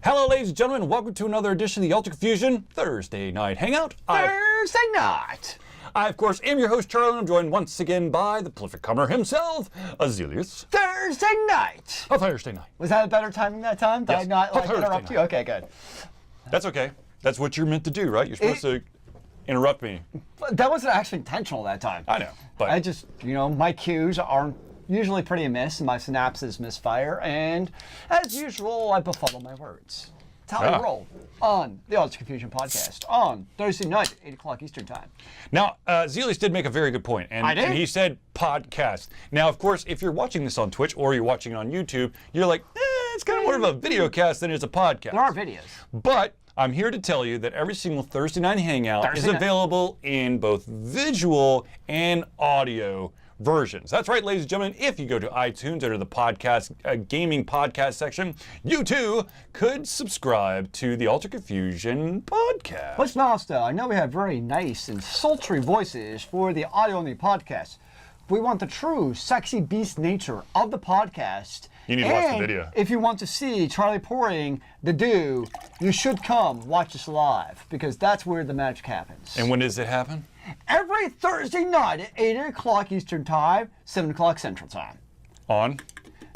Hello, ladies and gentlemen. Welcome to another edition of the Ultra Confusion Thursday Night Hangout. Thursday night. I, of course, am your host, Charlie, and I'm joined once again by the prolific comer himself, Zealeus. Thursday night. A Thursday night. Was that a better timing that time? Did Yes. I not interrupt you? Okay, good. That's okay. That's what you're meant to do, right? You're supposed to interrupt me. But that wasn't actually intentional that time. I know, but I just, my cues aren't usually pretty amiss, and my synapses misfire, and as usual, I befuddle my words. That's how I roll on the Ultra Confusion podcast on Thursday night, 8 o'clock Eastern Time. Now, Zealeus did make a very good point, and he said podcast. Now, of course, if you're watching this on Twitch or you're watching it on YouTube, you're like, it's kind of more of a video cast than it's a podcast. There are videos. But I'm here to tell you that every single Thursday night hangout is available in both visual and audio versions. That's right, ladies and gentlemen. If you go to iTunes under the podcast gaming podcast section, you too could subscribe to the Ultra Confusion podcast. What's nice though, I know we have very nice and sultry voices for the audio-only podcast. We want the true sexy beast nature of the podcast. You need to watch the video. If you want to see Charlie pouring the dew, you should come watch us live, because that's where the magic happens. And when does it happen? Every Thursday night at 8 o'clock Eastern Time, 7 o'clock Central Time. On?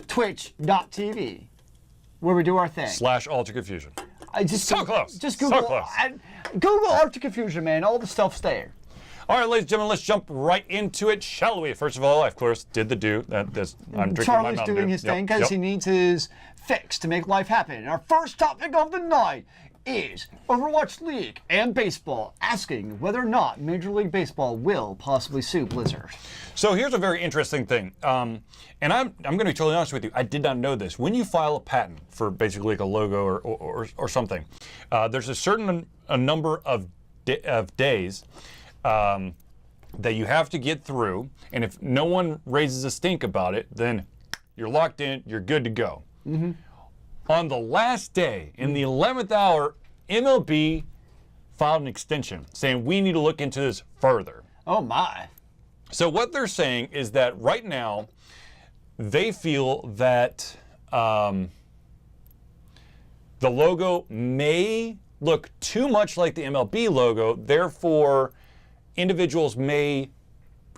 Twitch.tv, where we do our thing. / Ultra Confusion. So close. Just Google, So close. Google Ultra Confusion, man. All the stuff's there. All right, ladies and gentlemen, let's jump right into it, shall we? First of all, I, of course, did the do. I'm drinking Charlie's my Mountain doing Dew. his thing because he needs his fix to make life happen. Our first topic of the night is Overwatch League and baseball, asking whether or not Major League Baseball will possibly sue Blizzard. So here's a very interesting thing, and I'm going to be totally honest with you. I did not know this. When you file a patent for basically like a logo or something, there's a certain number of days that you have to get through, and if no one raises a stink about it, then you're locked in, you're good to go. Mm-hmm. On the last day, in the 11th hour, MLB filed an extension saying we need to look into this further. Oh my. So what they're saying is that right now, they feel that the logo may look too much like the MLB logo, therefore individuals may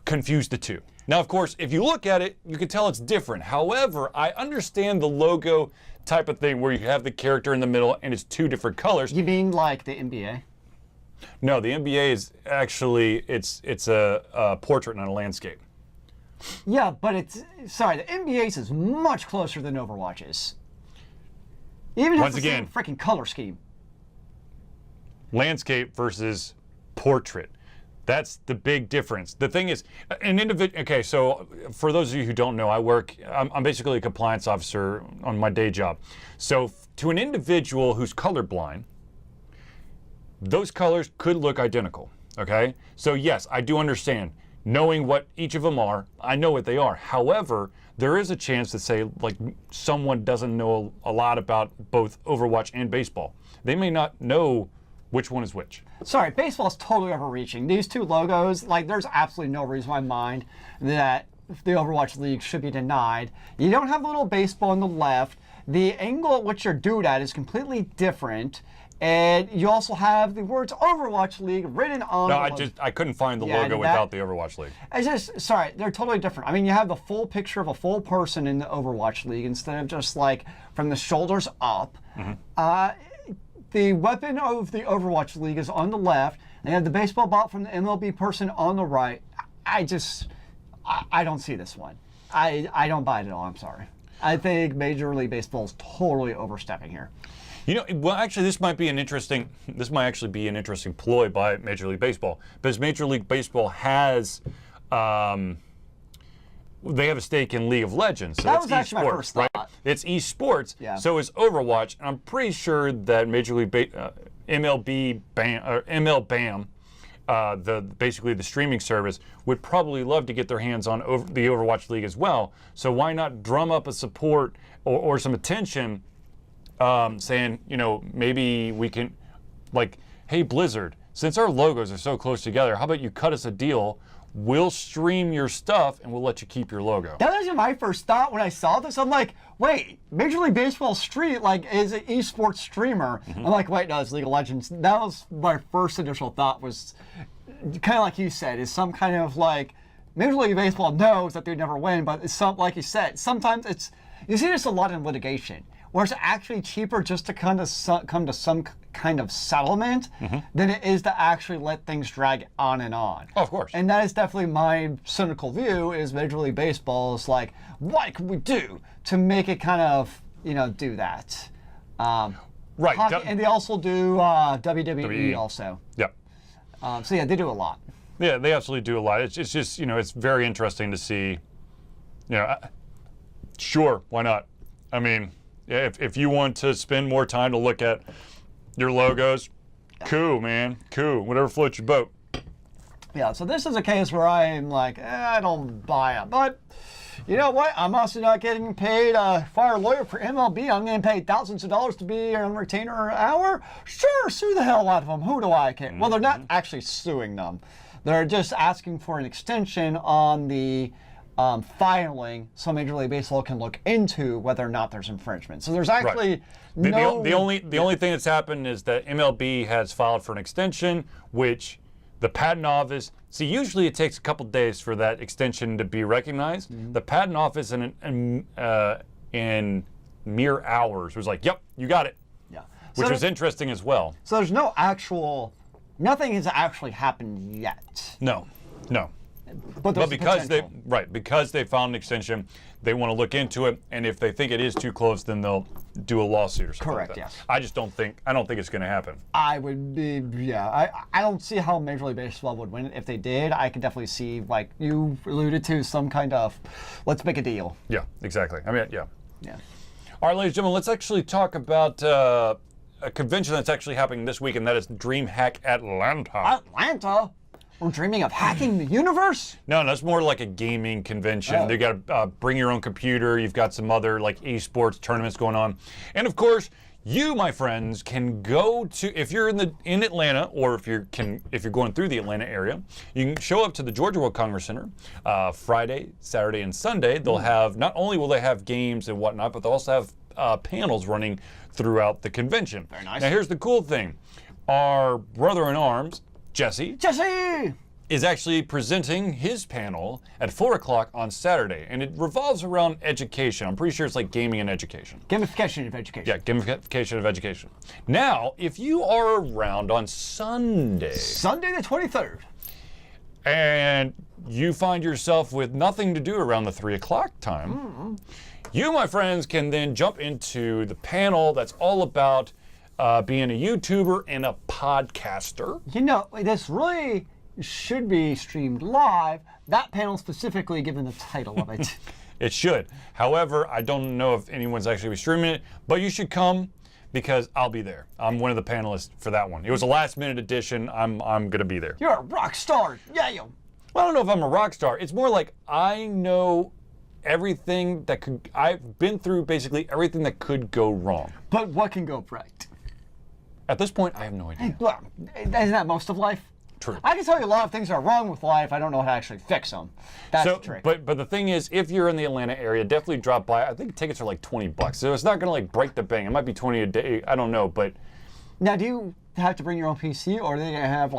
confuse the two. Now, of course, if you look at it, you can tell it's different. However, I understand the logo type of thing where you have the character in the middle and it's two different colors. You mean like the NBA? No, the NBA is actually, it's a portrait, not a landscape. Yeah, but the NBA's is much closer than Overwatch is. Even Once again, freaking color scheme. Landscape versus portrait. That's the big difference. The thing is, an individual. Okay, so for those of you who don't know, I'm basically a compliance officer on my day job. So to an individual who's colorblind, those colors could look identical. Okay, so yes, I do understand. Knowing what each of them are, I know what they are. However, there is a chance to say like someone doesn't know a lot about both Overwatch and baseball. They may not know which one is which. Sorry, baseball's totally overreaching. These two logos, there's absolutely no reason in my mind that the Overwatch League should be denied. You don't have the little baseball on the left. The angle at which you're doing at is completely different. And you also have the words Overwatch League written on No, I couldn't find the logo without the Overwatch League. Sorry, they're totally different. I mean, you have the full picture of a full person in the Overwatch League instead of just from the shoulders up. Mm-hmm. The weapon of the Overwatch League is on the left. They have the baseball bat from the MLB person on the right. I don't see this one. I don't buy it at all. I'm sorry. I think Major League Baseball is totally overstepping here. Well, actually, this might actually be an interesting ploy by Major League Baseball, because Major League Baseball has, they have a stake in League of Legends. So that was actually my first thought. Right? It's esports, yeah. So is Overwatch. And I'm pretty sure that Major League MLB BAM, basically the streaming service, would probably love to get their hands on the Overwatch League as well. So why not drum up a support or some attention, saying, maybe we can, hey, Blizzard, since our logos are so close together, how about you cut us a deal we'll stream your stuff and we'll let you keep your logo. That was my first thought when I saw this. I'm like, wait, Major League Baseball Street is an esports streamer. I'm like, wait, no, it's League of Legends. That was my first initial thought, was kind of like you said, is some kind of like, Major League Baseball knows that they never win, but it's like you said, sometimes you see this a lot in litigation, where it's actually cheaper just to kind of come to some kind of settlement than it is to actually let things drag on and on. Oh, of course. And that is definitely my cynical view, is Major League Baseball is like, what can we do to make it kind of, do that? Right. Hockey, and they also do WWE also. Yep. So yeah, they do a lot. Yeah, they absolutely do a lot. It's just, it's very interesting to see, sure, why not? I mean, if you want to spend more time to look at your logos, cool, man, cool, whatever floats your boat. Yeah, so this is a case where I'm like, I don't buy it. But you know what? I'm also not getting paid a fire lawyer for MLB. I'm getting paid thousands of dollars to be on retainer an hour. Sure, sue the hell out of them. Who do I care? Well, they're not actually suing them. They're just asking for an extension on the filing, so Major League Baseball can look into whether or not there's infringement. So there's actually no... The only thing that's happened is that MLB has filed for an extension, which the patent office... See, usually it takes a couple days for that extension to be recognized. The patent office in mere hours was like, yep, you got it. Yeah. Which was interesting as well. So there's no actual... Nothing has actually happened yet. No. But because they found an extension, they want to look into it, and if they think it is too close, then they'll do a lawsuit or something. Correct, like that. yes. I don't think it's going to happen. I would be, yeah. I don't see how Major League Baseball would win it. If they did, I could definitely see, like you alluded to, some kind of, let's make a deal. Yeah, exactly. I mean, yeah. Yeah. All right, ladies and gentlemen, let's actually talk about a convention that's actually happening this week, and that is Dreamhack Atlanta. Atlanta? We're dreaming of hacking the universe? No, it's more like a gaming convention. Oh. They got to bring your own computer. You've got some other like esports tournaments going on, and of course, you, my friends, can go to, if you're in Atlanta, or if you're going through the Atlanta area, you can show up to the Georgia World Congress Center Friday, Saturday, and Sunday. They'll have, not only will they have games and whatnot, but they'll also have panels running throughout the convention. Very nice. Now here's the cool thing: our brother-in-arms, Jesse, is actually presenting his panel at 4 o'clock on Saturday, and it revolves around education. I'm pretty sure it's like gaming and education. Gamification of education. Yeah, gamification of education. Now, if you are around on Sunday the 23rd, and you find yourself with nothing to do around the 3 o'clock time, you, my friends, can then jump into the panel that's all about being a YouTuber and a podcaster. This really should be streamed live. That panel specifically, given the title of it. It should. However, I don't know if anyone's actually streaming it, but you should come because I'll be there. I'm one of the panelists for that one. It was a last-minute addition. I'm gonna be there. You're a rock star. Yeah, you. Well, I don't know if I'm a rock star. It's more like I know everything that could. I've been through basically everything that could go wrong. But what can go right? At this point, I have no idea. Well, isn't that most of life? True. I can tell you a lot of things are wrong with life. I don't know how to actually fix them. That's the trick. But the thing is, if you're in the Atlanta area, definitely drop by. I think tickets are like $20, so it's not gonna like break the bank. It might be 20 a day. I don't know, but. Now, do you have to bring your own PC, or are they gonna have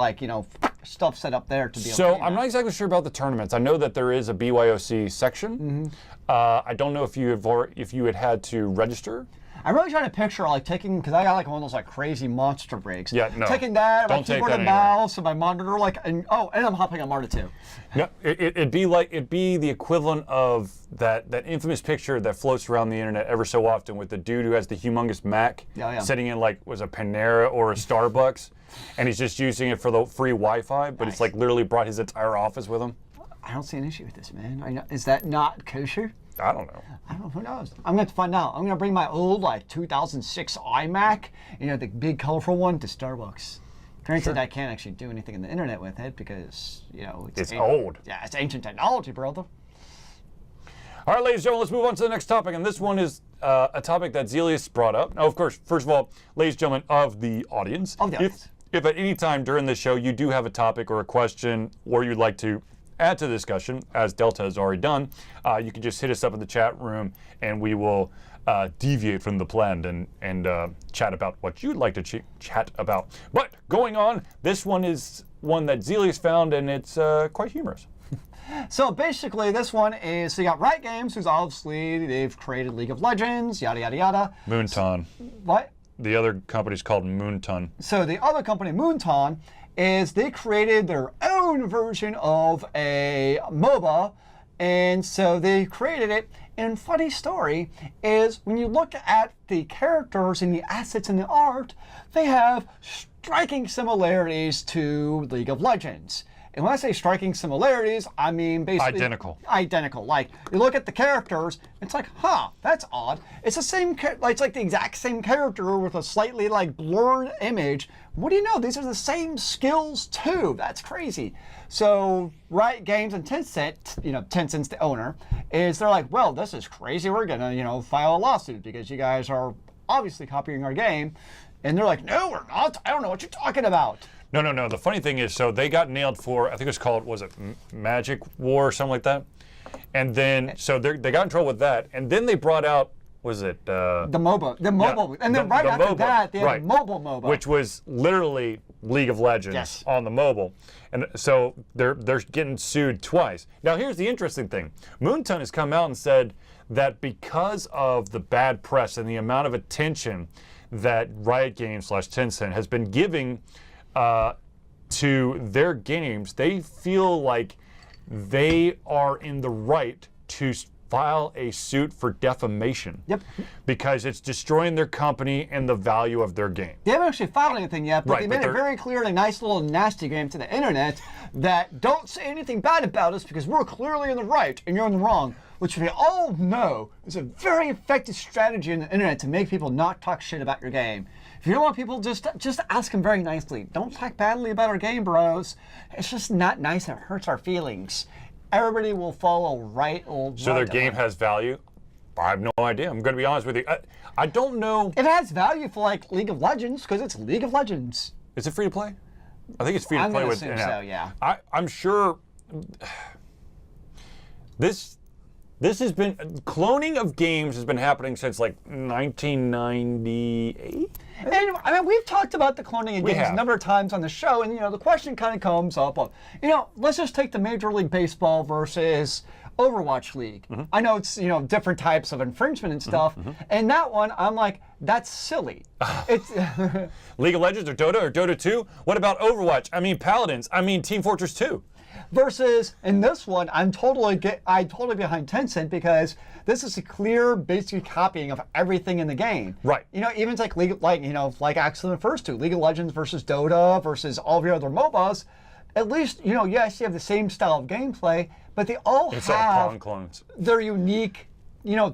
stuff set up there to be able to So do I'm that? not exactly sure about the tournaments. I know that there is a BYOC section. I don't know if you had to register. I'm really trying to picture taking, because I got one of those crazy monster rigs. Yeah, no. Taking that, my Don't take keyboard that and anywhere. mouse, and my monitor, and I'm hopping on Marta too. No, it'd be the equivalent of that infamous picture that floats around the internet ever so often with the dude who has the humongous Mac sitting in was a Panera or a Starbucks, and he's just using it for the free Wi-Fi, but it's literally brought his entire office with him. I don't see an issue with this, man. Is that not kosher? I don't know. I don't know. Who knows? I'm going to find out. I'm going to bring my old 2006 iMac, the big colorful one, to Starbucks. Granted, I can't actually do anything in the internet with it because it's old. Yeah, it's ancient technology, brother. All right, ladies and gentlemen, let's move on to the next topic, and this one is a topic that Zealeus brought up. Now, of course, first of all, ladies and gentlemen of the audience, if at any time during this show you do have a topic or a question, or you'd like to add to the discussion, as Delta has already done, you can just hit us up in the chat room, and we will deviate from the plan and chat about what you'd like to chat about. But going on, this one is one that Zealeus found, and it's quite humorous. So basically, this one is, so you got Riot Games, who's obviously, they've created League of Legends, yada, yada, yada. Moonton. What? The other company's called Moonton. So the other company, Moonton, is they created their own version of a MOBA, and so they created it. And funny story is, when you look at the characters and the assets and the art, they have striking similarities to League of Legends. And when I say striking similarities, I mean basically identical. Like, you look at the characters, it's like, huh, that's odd. It's the same, it's like the exact same character with a slightly like blurred image. What do you know? These are the same skills too. That's crazy. So Riot Games and Tencent, Tencent's the owner, they're like, well, this is crazy. We're gonna, file a lawsuit because you guys are obviously copying our game. And they're like, no, we're not. I don't know what you're talking about. No. The funny thing is, so they got nailed for, I think it was called, Magic War or something like that? And then, so they got in trouble with that. And then they brought out, the MOBA. Yeah, and then right after that, they had mobile MOBA. Which was literally League of Legends on the mobile. And so they're getting sued twice. Now, here's the interesting thing. Moonton has come out and said that because of the bad press and the amount of attention that Riot Games / Tencent has been giving to their games, they feel like they are in the right to file a suit for defamation. Yep. Because it's destroying their company and the value of their game. They haven't actually filed anything yet, but they made it very clear in a nice little nasty game to the internet that don't say anything bad about us because we're clearly in the right and you're in the wrong, which we all know is a very effective strategy on the internet to make people not talk shit about your game. If you don't want people, just ask them very nicely. Don't talk badly about our game, bros. It's just not nice. It hurts our feelings. Everybody will follow right. So their game has value? I have no idea. I'm going to be honest with you. I don't know. It has value for like League of Legends because it's League of Legends. Is it free to play? I think it's free to play with. I'm going to assume so, yeah. I'm sure. This has been, cloning of games has been happening since like 1998. And I mean, we've talked about the cloning of games a number of times on the show, and the question kind of comes up of, let's just take the Major League Baseball versus Overwatch League. Mm-hmm. I know it's different types of infringement and stuff, and that one I'm like, that's silly. It's League of Legends or Dota 2? What about Overwatch? I mean Paladins. I mean Team Fortress 2. Versus in this one, I'm totally behind Tencent because this is a clear, basic copying of everything in the game. Right. Even it's like like actually the first two, League of Legends versus Dota versus all of your other MOBAs. At least yes, you have the same style of gameplay, but they all have their unique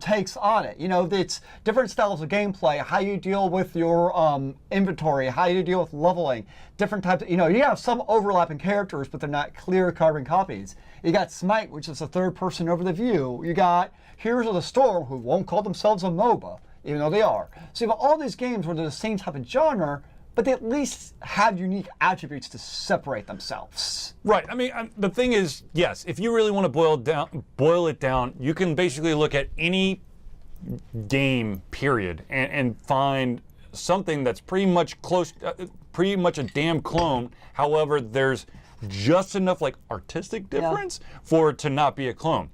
takes on it. It's different styles of gameplay, how you deal with your inventory, how you deal with leveling, different types of, you have some overlapping characters, but they're not clear carbon copies. You got Smite, which is a third person over the view. You got Heroes of the Storm, who won't call themselves a MOBA, even though they are. So you have all these games where they're the same type of genre, but they at least have unique attributes to separate themselves. Right. I mean, the thing is, yes, if you really want to boil it down, you can basically look at any game, period, and find something that's pretty much a damn clone. However, there's just enough like artistic difference for it to not be a clone.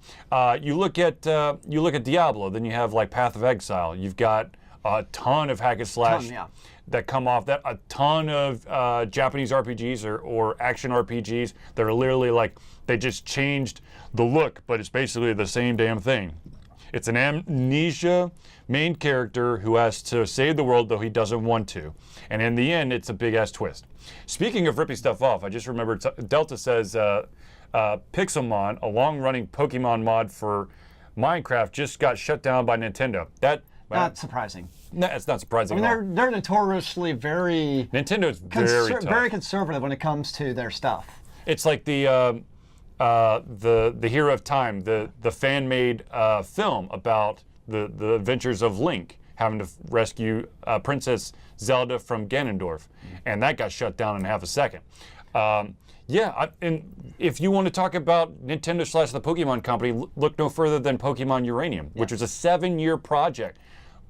You look at Diablo, then you have like Path of Exile. You've got a ton of hack and slash that come off that, a ton of Japanese RPGs or action RPGs that are literally like, they just changed the look, but it's basically the same damn thing. It's an amnesia main character who has to save the world, though he doesn't want to. And in the end, it's a big-ass twist. Speaking of ripping stuff off, I just remembered Delta says Pixelmon, a long-running Pokemon mod for Minecraft, just got shut down by Nintendo. Not surprising. No, it's not surprising. I mean, they're notoriously very Nintendo's very tough. Very conservative when it comes to their stuff. It's like the Hero of Time, the fan-made film about the adventures of Link having to rescue Princess Zelda from Ganondorf, and that got shut down in half a second. And if you want to talk about Nintendo / the Pokemon Company, look no further than Pokemon Uranium, which was a 7-year project.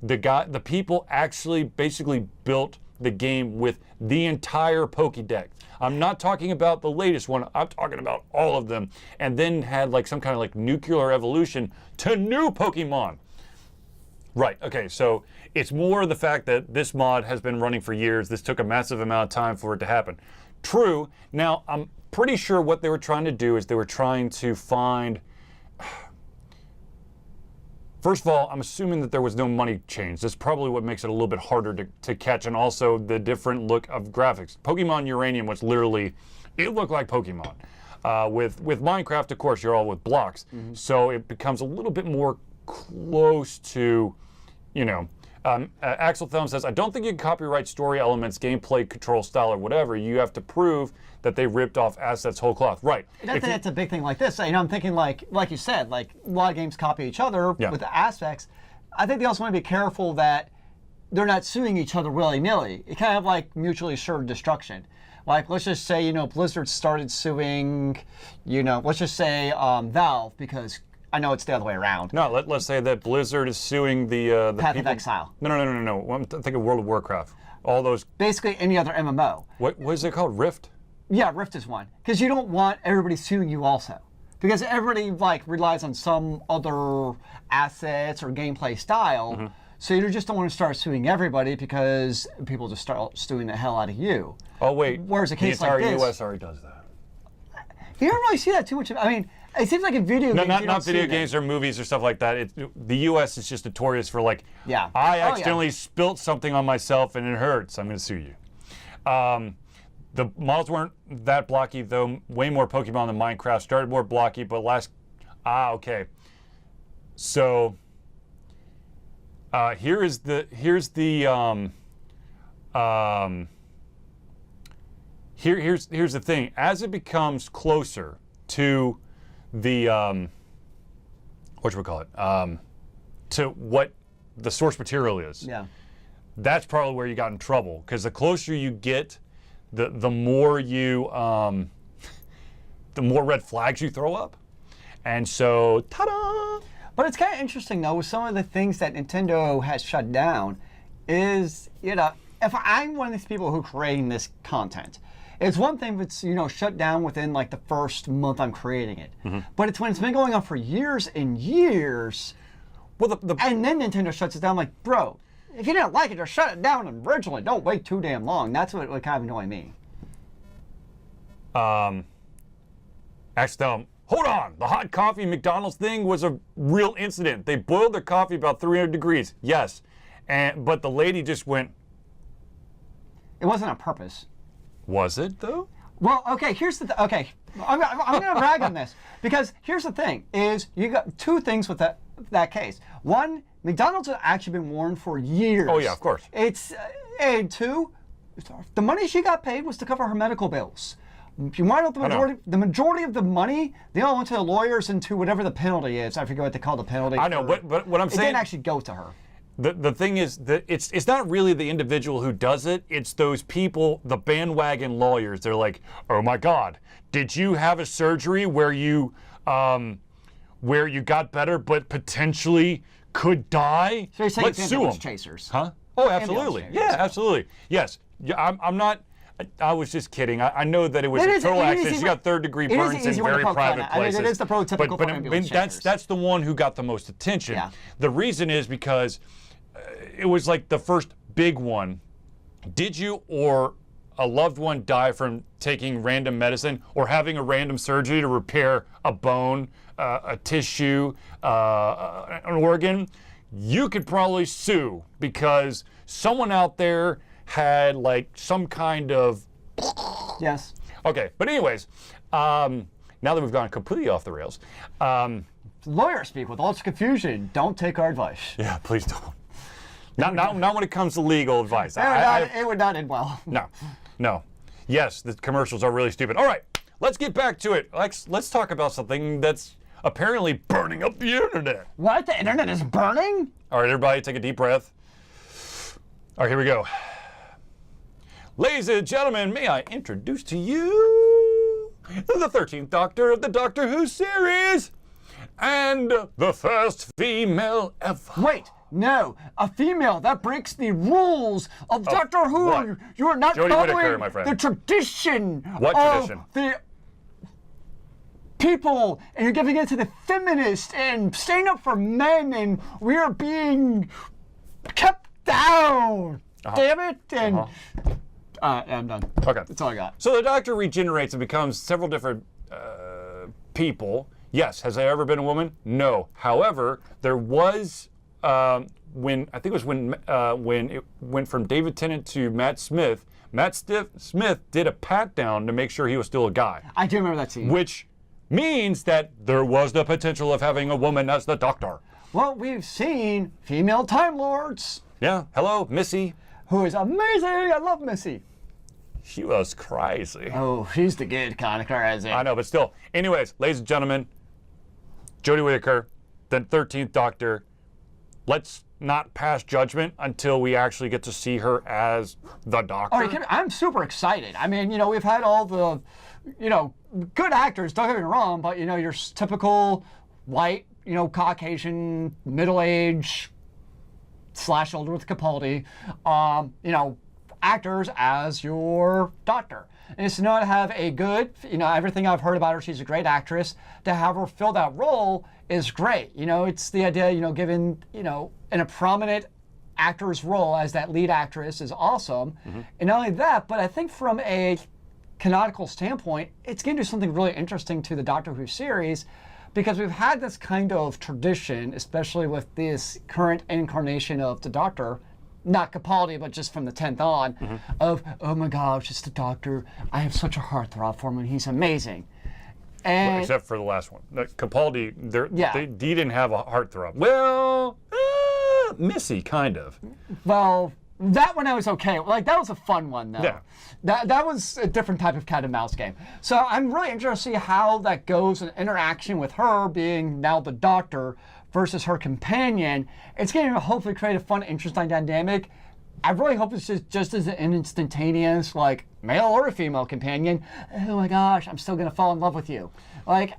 The people actually basically built the game with the entire Pokédex. I'm not talking about the latest one. I'm talking about all of them, and then had like some kind of like nuclear evolution to new Pokemon. Right, okay, so it's more the fact that this mod has been running for years. This took a massive amount of time for it to happen. True. Now, I'm pretty sure what they were trying to do is they were trying to find... First of all, I'm assuming that there was no money change. That's probably what makes it a little bit harder to catch, and also the different look of graphics. Pokemon Uranium was literally, it looked like Pokemon. With Minecraft, of course, you're all with blocks, so it becomes a little bit more close to, you know, Axel Thumb says, I don't think you can copyright story elements, gameplay, control style, or whatever. You have to prove that they ripped off assets whole cloth. Right. That's a big thing like this. You know, I'm thinking like you said, like a lot of games copy each other with the aspects. I think they also want to be careful that they're not suing each other willy-nilly. It kind of like mutually assured destruction. Like, let's just say, you know, Blizzard started suing, you know, let's just say Valve, because I know it's the other way around. No, let's say that Blizzard is suing the Path people. of Exile. No. I'm thinking of World of Warcraft. All those. Basically any other MMO. What is it called? Rift? Yeah, Rift is one. Because you don't want everybody suing you also. Because everybody like relies on some other assets or gameplay style. So you just don't want to start suing everybody because people just start suing the hell out of you. Oh wait. Whereas a case the entire like this, U.S. already does that. You don't really see that too much. I mean, it seems like in video games. Not video games or movies or stuff like that. The U.S. is just notorious for like, I accidentally spilt something on myself and it hurts. I'm going to sue you. The models weren't that blocky though. Way more Pokemon than Minecraft. Started more blocky, but okay. So here's the thing. As it becomes closer to the to what the source material is, that's probably where you got in trouble, because the closer you get, the more you the more red flags you throw up. And so, ta-da! But it's kind of interesting though, with some of the things that Nintendo has shut down, is, you know, if I'm one of these people who are creating this content, it's one thing if it's, you know, shut down within like the first month I'm creating it. But it's when it's been going on for years and years, and then Nintendo shuts it down. Like, bro, if you didn't like it, just shut it down originally. Don't wait too damn long. That's what would kind of annoy me. Actually, hold on. The hot coffee McDonald's thing was a real incident. They boiled their coffee about 300 degrees. Yes. But the lady just went. It wasn't on purpose. Was it though? Well, okay, here's the okay. I'm going to brag on this, because here's the thing: is you got two things with that case. One, McDonald's has actually been warned for years. Oh yeah, of course. It's and two, the money she got paid was to cover her medical bills. If you want to know the majority of the money, they all went to the lawyers and to whatever the penalty is. I forget what they call the penalty. I know, but what I'm saying, it didn't actually go to her. The thing is that it's not really the individual who does it. It's those people, the bandwagon lawyers. They're like, oh my God, did you have a surgery where you got better but potentially could die? So you're saying Let's sue them. Chasers? Huh? Oh, absolutely. Yeah, absolutely. Yes. Yeah, I'm not. I was just kidding. I know that it was a total accident. She got third-degree burns in very private places. I mean, it is the prototypical but ambulance that's the one who got the most attention. Yeah. The reason is because it was like the first big one. Did you or a loved one die from taking random medicine or having a random surgery to repair a bone, a tissue, an organ? You could probably sue because someone out there had like some kind of. Yes. Okay, but anyways, now that we've gone completely off the rails. Lawyers speak with all its confusion. Don't take our advice. Yeah, please don't. Not when it comes to legal advice. It would not end well. No. Yes, the commercials are really stupid. All right, let's get back to it. Let's talk about something that's apparently burning up the internet. What? The internet is burning? All right, everybody, take a deep breath. All right, here we go. Ladies and gentlemen, may I introduce to you the 13th Doctor of the Doctor Who series and the first female ever. Wait, no, a female. That breaks the rules of Doctor Who. What? You are not Jodie following Whittaker, my friend. the tradition. What of tradition? The people, and you're giving it to the feminists and standing up for men, and we are being kept down. Damn it! And I'm done. Okay. That's all I got. So the Doctor regenerates and becomes several different people. Yes. Has there ever been a woman? No. However, there was when it went from David Tennant to Matt Smith. Matt Smith did a pat down to make sure he was still a guy. I do remember that scene. Which means that there was the potential of having a woman as the Doctor. Well, we've seen female Time Lords. Yeah. Hello, Missy. Who is amazing. I love Missy. She was crazy. Oh, she's the good kind of crazy. I know, but still. Anyways, ladies and gentlemen, Jodie Whittaker, the 13th Doctor. Let's not pass judgment until we actually get to see her as the Doctor. Oh, I'm super excited. I mean, we've had all the, good actors, don't get me wrong, but, your typical white, Caucasian, middle-aged, / older with Capaldi, actors as your Doctor. And it's to know to have a good, everything I've heard about her, she's a great actress. To have her fill that role is great. It's the idea, given, in a prominent actor's role as that lead actress is awesome. Mm-hmm. And not only that, but I think from a canonical standpoint, it's going to do something really interesting to the Doctor Who series, because we've had this kind of tradition, especially with this current incarnation of the Doctor, not Capaldi, but just from the 10th on, of, oh my gosh, it's the Doctor. I have such a heartthrob for him, and he's amazing. And except for the last one. Capaldi, he didn't have a heartthrob. Well, Missy, kind of. Well, that one I was okay. Like, that was a fun one, though. Yeah. That was a different type of cat and mouse game. So I'm really interested to see how that goes in interaction with her being now the Doctor versus her companion. It's going to hopefully create a fun, interesting dynamic. I really hope it's just as an instantaneous, like, male or a female companion. Oh my gosh, I'm still going to fall in love with you. Like,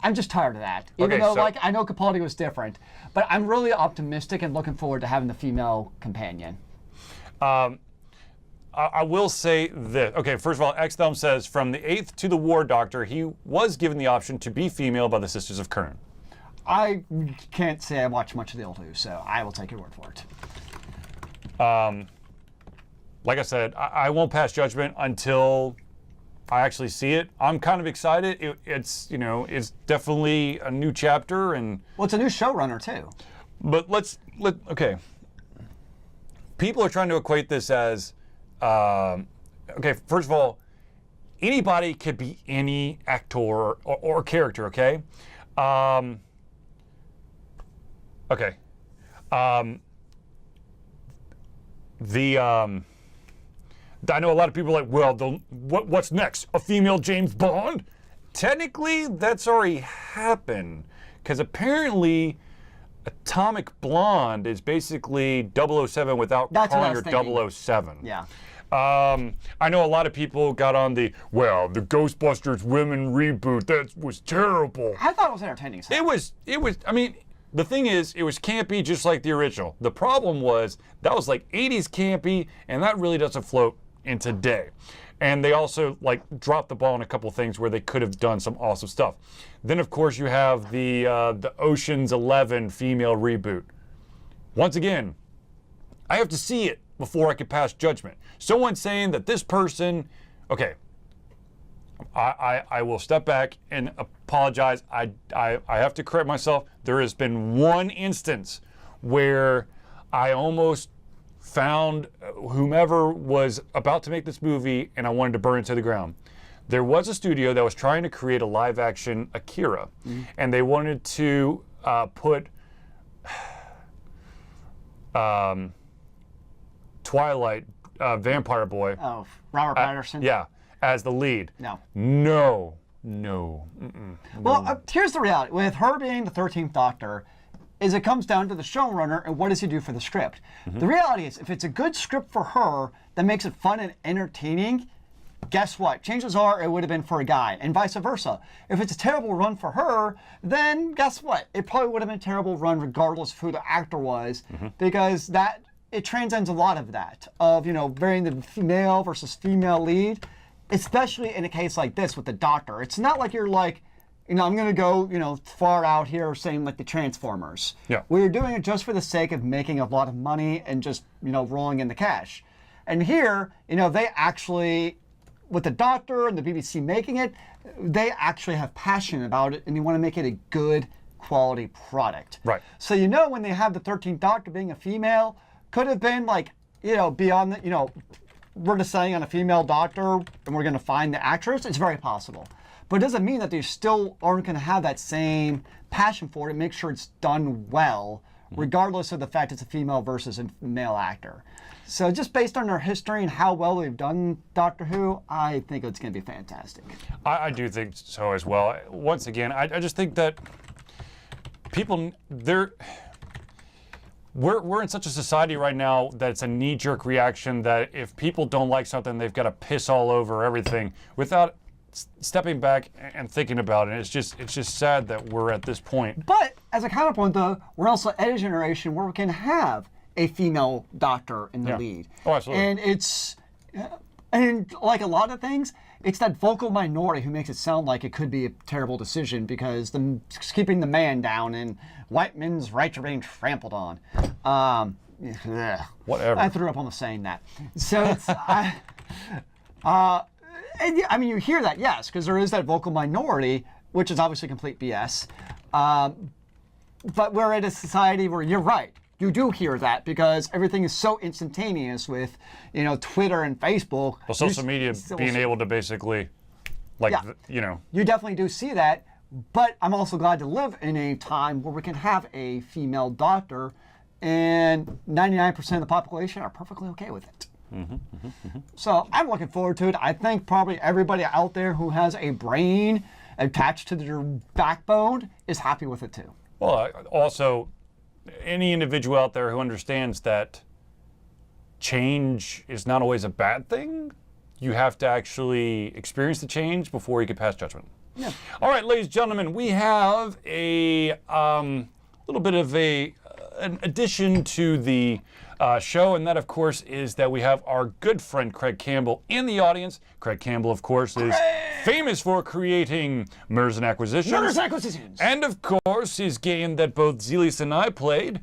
I'm just tired of that. Even though, I know Capaldi was different. But I'm really optimistic and looking forward to having the female companion. I will say this. Okay, first of all, X-Thumb says, from the 8th to the War Doctor, he was given the option to be female by the Sisters of Kern. I can't say I watch much of the old Who, so I will take your word for it. Like I said, I won't pass judgment until I actually see it. I'm kind of excited. It's definitely a new chapter, and well, it's a new showrunner too. But okay. People are trying to equate this as, okay, first of all, anybody could be any actor or character, okay? Okay. I know a lot of people are like, well, what's next? A female James Bond? Technically, that's already happened, because apparently Atomic Blonde is basically 007 without calling her 007. Yeah. I know a lot of people got on the Ghostbusters women reboot. That was terrible. I thought it was entertaining. It was, I mean, the thing is, it was campy just like the original. The problem was, that was like 80s campy, and that really doesn't float in today. And they also dropped the ball on a couple things where they could have done some awesome stuff. Then of course you have the Ocean's 11 female reboot. Once again, I have to see it before I can pass judgment. Someone saying that this person, okay, I will step back and apologize. I have to correct myself. There has been one instance where I almost found whomever was about to make this movie and I wanted to burn it to the ground. There was a studio that was trying to create a live-action Akira, and they wanted to put Twilight vampire boy. Oh, Robert Patterson? Yeah, as the lead. No. No. Well, here's the reality. With her being the 13th Doctor, is it comes down to the showrunner and what does he do for the script. The reality is, if it's a good script for her that makes it fun and entertaining, guess what? Chances are it would have been for a guy, and vice versa. If it's a terrible run for her, then guess what? It probably would have been a terrible run regardless of who the actor was, because it transcends a lot of that, of, varying the male versus female lead, especially in a case like this with the doctor. It's not like you're like, I'm going to go, far out here saying like the Transformers. Yeah. We're doing it just for the sake of making a lot of money and just, rolling in the cash. And here, they actually, with the doctor and the BBC making it, they actually have passion about it and they want to make it a good quality product. Right. So, when they have the 13th Doctor being a female, could have been like, beyond the, we're deciding on a female doctor and we're going to find the actress. It's very possible. But it doesn't mean that they still aren't going to have that same passion for it and make sure it's done well, regardless of the fact it's a female versus a male actor. So just based on their history and how well they've done Doctor Who, I think it's going to be fantastic. I do think so as well. Once again, I just think that people, we're in such a society right now that it's a knee-jerk reaction that if people don't like something, they've got to piss all over everything without stepping back and thinking about it. It's just sad that we're at this point. But as a counterpoint, though, we're also at a generation where we can have a female doctor in the lead. Oh, absolutely. And like a lot of things, it's that vocal minority who makes it sound like it could be a terrible decision because keeping the man down and white men's rights are being trampled on. Whatever. I threw up almost saying that. So it's, you hear that, yes, because there is that vocal minority, which is obviously complete BS. But we're in a society where you're right. You do hear that because everything is so instantaneous with, Twitter and Facebook. Well, social media being able to basically, You definitely do see that, but I'm also glad to live in a time where we can have a female doctor, and 99% of the population are perfectly okay with it. So I'm looking forward to it. I think probably everybody out there who has a brain attached to their backbone is happy with it too. Well, also, any individual out there who understands that change is not always a bad thing, you have to actually experience the change before you can pass judgment. Yeah. All right, ladies and gentlemen, we have a little bit of an addition to the show, and that, of course, is that we have our good friend Craig Campbell in the audience. Craig Campbell, of course, is famous for creating Mergers and Acquisitions. Mergers and Acquisitions. And, of course, his game that both Zealeus and I played.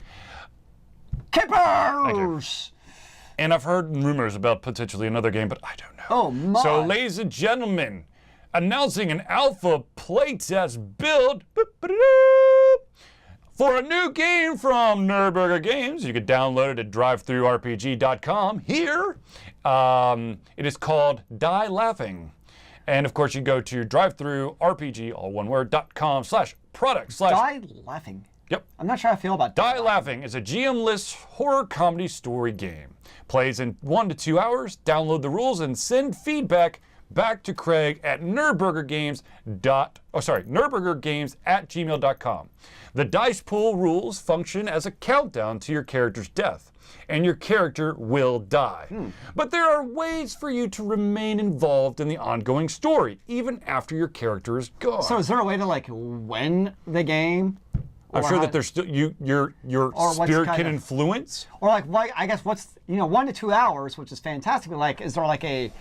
Keepers! And I've heard rumors about potentially another game, but I don't know. Oh, my. So, ladies and gentlemen, announcing an alpha playtest build for a new game from NerdBurger Games. You can download it at drivethrurpg.com. Here, it is called Die Laughing. And of course, you go to drivethrurpg, all one word, .com/product/ Die Laughing. Yep. I'm not sure how I feel about Die Laughing is a GM-less horror comedy story game. Plays in 1 to 2 hours. Download the rules and send feedback back to Craig at nerdburgergames@gmail.com. The dice pool rules function as a countdown to your character's death, and your character will die. But there are ways for you to remain involved in the ongoing story, even after your character is gone. So is there a way to win the game? I'm sure that there's still your spirit can influence. Or I guess what's 1 to 2 hours, which is fantastic. But is there a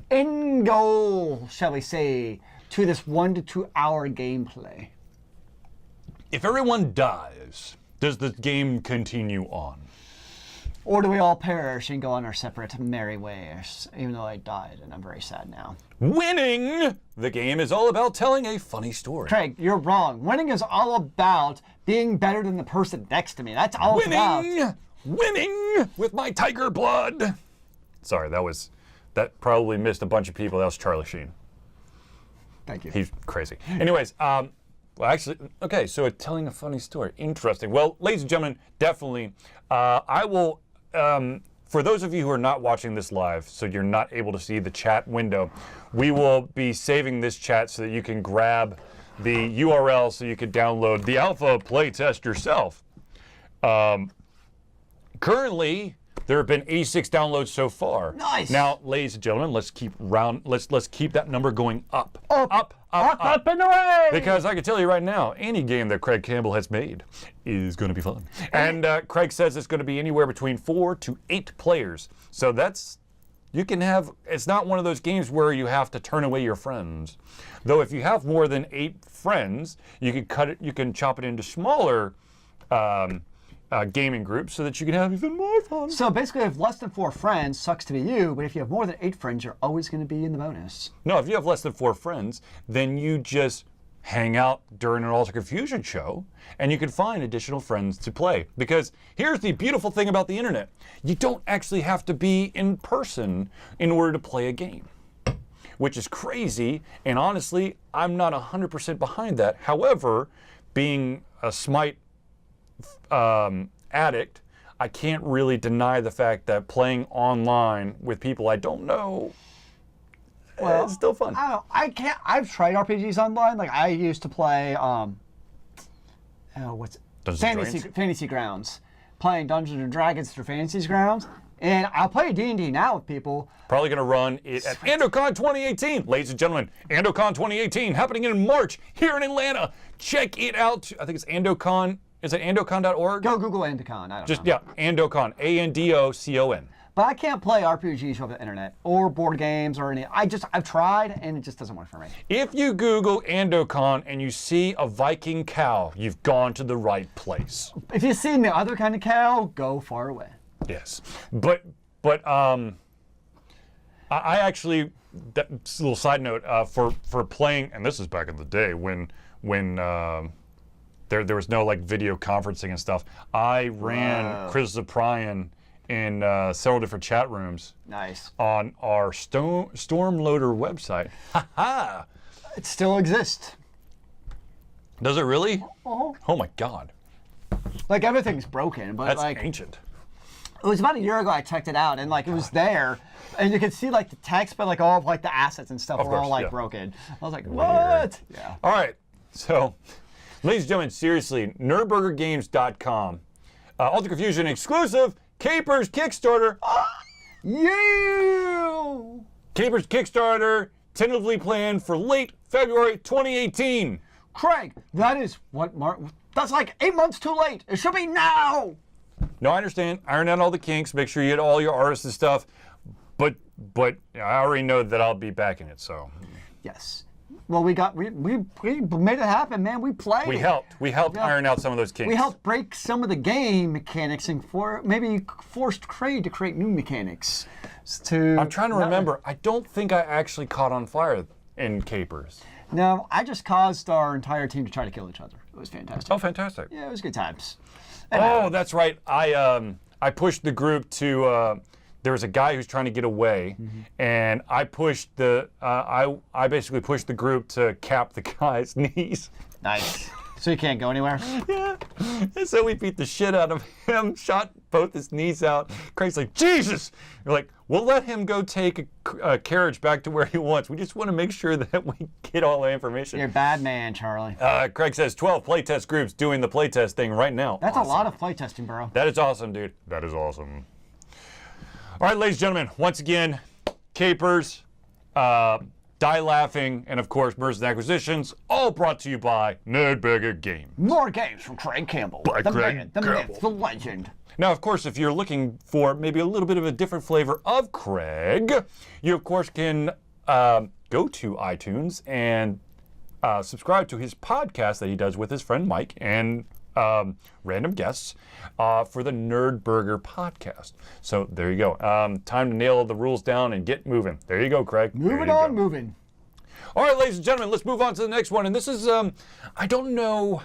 end goal, shall we say, to this 1 to 2 hour gameplay? If everyone dies, does the game continue on? Or do we all perish and go on our separate merry ways? Even though I died, and I'm very sad now. Winning the game is all about telling a funny story. Craig, you're wrong. Winning is all about being better than the person next to me. That's all it's about. Winning with my tiger blood. Sorry, that probably missed a bunch of people. That was Charlie Sheen. Thank you. He's crazy. Anyways, okay, so telling a funny story. Interesting. Well, ladies and gentlemen, definitely, I will, for those of you who are not watching this live, so you're not able to see the chat window, we will be saving this chat so that you can grab the URL so you can download the alpha playtest yourself. Currently, there have been 86 downloads so far. Nice. Now, ladies and gentlemen, let's keep that number going up. Up and away! Because I can tell you right now, any game that Craig Campbell has made is going to be fun. And Craig says it's going to be anywhere between 4 to 8 players. So it's not one of those games where you have to turn away your friends. Though if you have more than 8 friends, you can chop it into smaller gaming groups so that you can have even more fun. So basically, if less than 4 friends, sucks to be you, but if you have more than 8 friends, you're always going to be in the bonus. No, if you have less than 4 friends, then you just hang out during an Alter Confusion show, and you can find additional friends to play. Because here's the beautiful thing about the internet. You don't actually have to be in person in order to play a game, which is crazy, and honestly, I'm not 100% behind that. However, being a Smite addict, I can't really deny the fact that playing online with people I don't know, it's still fun. I've tried RPGs online. Like I used to play, Fantasy Grounds, playing Dungeons and Dragons through Fantasy Grounds, and I'll play D&D now with people. Probably going to run it at AndoCon 2018, ladies and gentlemen. AndoCon 2018 happening in March here in Atlanta. Check it out. I think it's AndoCon. Is it andocon.org? Go Google AndoCon. I don't know. Yeah, AndoCon. ANDOCON. But I can't play RPGs over the internet or board games or any. I've tried and it just doesn't work for me. If you Google AndoCon and you see a Viking cow, you've gone to the right place. If you've seen the other kind of cow, go far away. Yes, but I actually, that's a little side note for playing, and this is back in the day when there was no like video conferencing and stuff. I ran Chris Zaprian in several different chat rooms. Nice. On our Stormloader website. Ha! It still exists. Does it really? Uh-huh. Oh my God. Like everything's broken, but that's ancient. It was about a year ago I checked it out, and like it was there, and you could see like the text, but like all of like the assets and stuff were all like broken. I was like, what? Yeah. All right. So, ladies and gentlemen, seriously, NerdBurgerGames.com, Alter Confusion exclusive. Capers Kickstarter. Yeah! Capers Kickstarter, tentatively planned for late February 2018. Craig, that is that's like 8 months too late. It should be now. No, I understand. Iron out all the kinks. Make sure you get all your artists and stuff. But I already know that I'll be backing it. So. Yes. Well, we made it happen, man. We played. We helped iron out some of those kinks. We helped break some of the game mechanics and maybe forced Craig to create new mechanics. I'm trying to remember. I don't think I actually caught on fire in Capers. No, I just caused our entire team to try to kill each other. It was fantastic. Oh, fantastic. Yeah, it was good times. That's right. I pushed the group to. There was a guy who's trying to get away, and I pushed I basically pushed the group to cap the guy's knees. Nice. So he can't go anywhere? Yeah. And so we beat the shit out of him, shot both his knees out. Craig's like, Jesus! We're like, we'll let him go take a carriage back to where he wants. We just want to make sure that we get all the information. You're a bad man, Charlie. Craig says 12 playtest groups doing the playtest thing right now. That's awesome. A lot of playtesting, bro. That is awesome, dude. That is awesome. All right, ladies and gentlemen, once again, Capers, Die Laughing, and of course, Mergers and Acquisitions, all brought to you by NerdBurger Games. More games from Craig Campbell. By Craig man, the myth, the legend. Now, of course, if you're looking for maybe a little bit of a different flavor of Craig, you, of course, can go to iTunes and subscribe to his podcast that he does with his friend Mike and random guests for the NerdBurger podcast. So there you go. Time to nail the rules down and get moving. There you go, Craig. Moving. All right, ladies and gentlemen, let's move on to the next one. And this is, I don't know.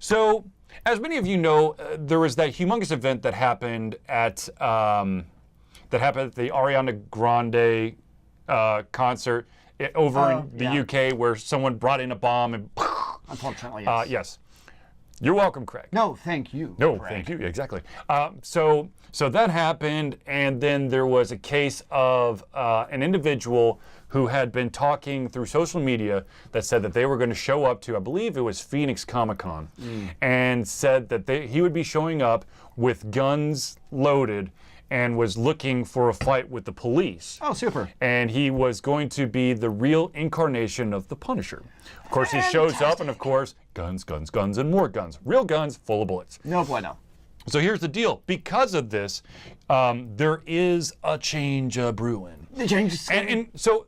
So, as many of you know, there was that humongous event that happened at the Ariana Grande concert over in the UK, where someone brought in a bomb and. Unfortunately, yes. Yes. You're welcome, Craig. No, thank you. No, Craig. thank you. Exactly. So that happened, and then there was a case of an individual who had been talking through social media that said that they were going to show up to, I believe it was Phoenix Comic-Con, and said that he would be showing up with guns loaded and was looking for a fight with the police. Oh, super. And he was going to be the real incarnation of the Punisher. Of course, he shows up, and of course, guns, guns, guns, and more guns. Real guns, full of bullets. No bueno. So here's the deal. Because of this, there is a change brewing. The change is And so,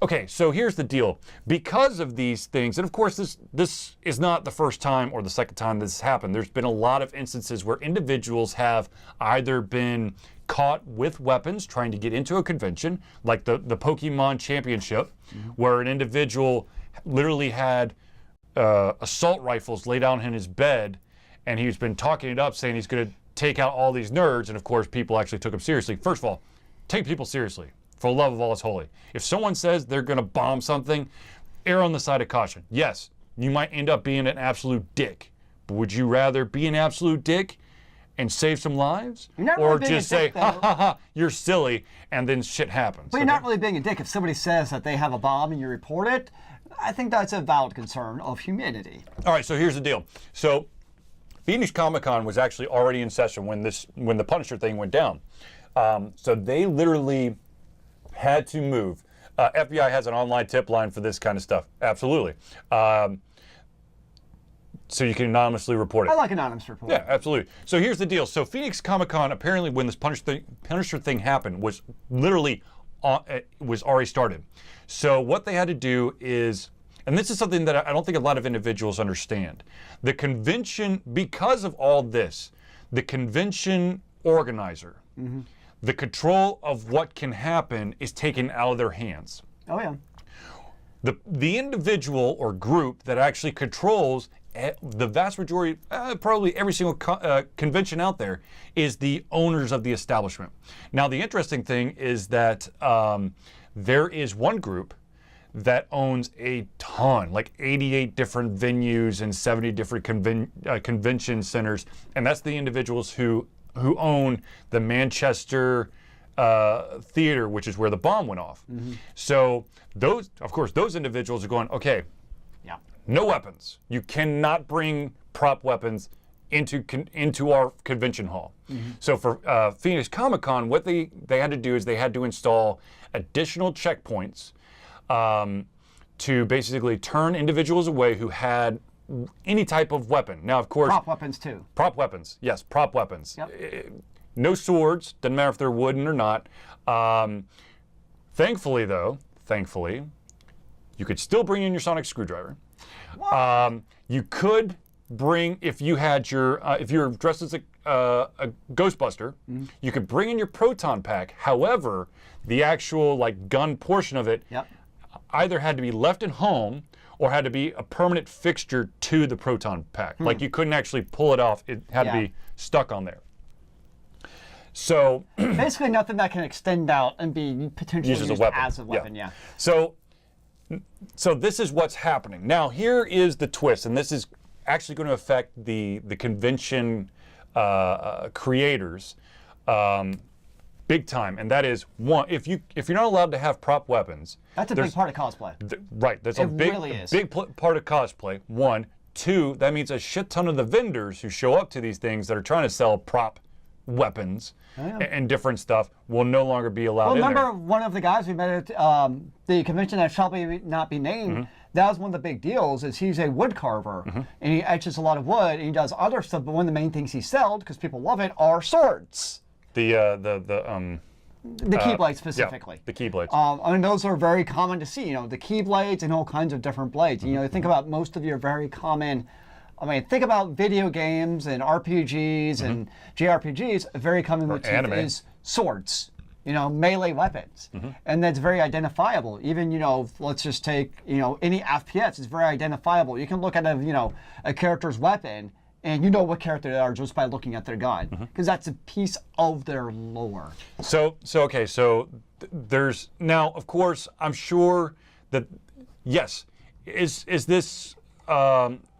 okay, so here's the deal. Because of these things, and of course this is not the first time or the second time this has happened. There's been a lot of instances where individuals have either been caught with weapons trying to get into a convention, like the Pokemon Championship, where an individual literally had assault rifles laid down in his bed, and he's been talking it up, saying he's going to take out all these nerds, and of course people actually took him seriously. First of all, take people seriously. For the love of all that's holy. If someone says they're going to bomb something, err on the side of caution. Yes, you might end up being an absolute dick, but would you rather be an absolute dick and save some lives? Or just say, ha ha ha, you're silly, and then shit happens? But you're not really being a dick. If somebody says that they have a bomb and you report it, I think that's a valid concern of humanity. All right, so here's the deal. So Phoenix Comic-Con was actually already in session when the Punisher thing went down. So they literally had to move. FBI has an online tip line for this kind of stuff. Absolutely. So you can anonymously report it. I like anonymous reporting. Yeah, absolutely. So here's the deal. So Phoenix Comic-Con, apparently when this Punisher thing happened, was literally was already started. So what they had to do is, and this is something that I don't think a lot of individuals understand. The convention, because of all this, the convention organizer, the control of what can happen is taken out of their hands. Oh, yeah. The individual or group that actually controls the vast majority, probably every single convention out there, is the owners of the establishment. Now, the interesting thing is that there is one group that owns a ton, like 88 different venues and 70 different convention centers, and that's the individuals who own the Manchester theater, which is where the bomb went off. So those individuals are going, okay, no weapons. You cannot bring prop weapons into our convention hall. So for Phoenix Comic-Con, what they had to do is they had to install additional checkpoints to basically turn individuals away who had any type of weapon. Now, of course, prop weapons too. Prop weapons, yes, prop weapons. Yep. No swords, doesn't matter if they're wooden or not. Thankfully, you could still bring in your sonic screwdriver. You could bring, if you had your, if you were dressed as a Ghostbuster, you could bring in your proton pack. However, the actual gun portion of it either had to be left at home or had to be a permanent fixture to the proton pack. Like you couldn't actually pull it off. It had to be stuck on there. So basically nothing that can extend out and be potentially used as a weapon. Yeah. So this is what's happening. Now here is the twist, and this is actually going to affect the convention creators big time, and that is one, if you're not allowed to have prop weapons, that's a big part of cosplay. Right, that's a big part of cosplay. One, two, that means a shit ton of the vendors who show up to these things that are trying to sell prop weapons and different stuff will no longer be allowed in there. Remember one of the guys we met at the convention that shall not be named, that was one of the big deals, is he's a wood carver, and he etches a lot of wood, and he does other stuff, but one of the main things he sells, because people love it, are swords. The Keyblades specifically. Yeah, the Keyblades. I mean, those are very common to see, the Keyblades and all kinds of different blades. Think about most of your very common, think about video games and RPGs and JRPGs, a very common motif is swords, melee weapons. And that's very identifiable. Even, let's just take, any FPS is very identifiable. You can look at a character's weapon and you know what character they are just by looking at their gun, because that's a piece of their lore. So there's now, of course, I'm sure that yes, is this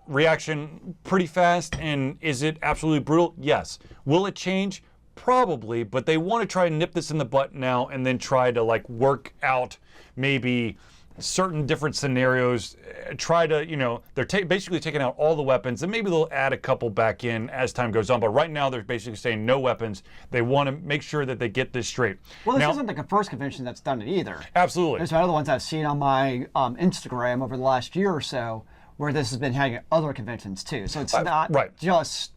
reaction pretty fast, and is it absolutely brutal? Yes. Will it change? Probably, but they want to try and nip this in the butt now and then try to like work out maybe certain different scenarios, try to, they're basically taking out all the weapons, and maybe they'll add a couple back in as time goes on. But right now, they're basically saying no weapons. They want to make sure that they get this straight. Well, this isn't the first convention that's done it either. Absolutely. There's other ones I've seen on my Instagram over the last year or so where this has been happening at other conventions too. So it's not just...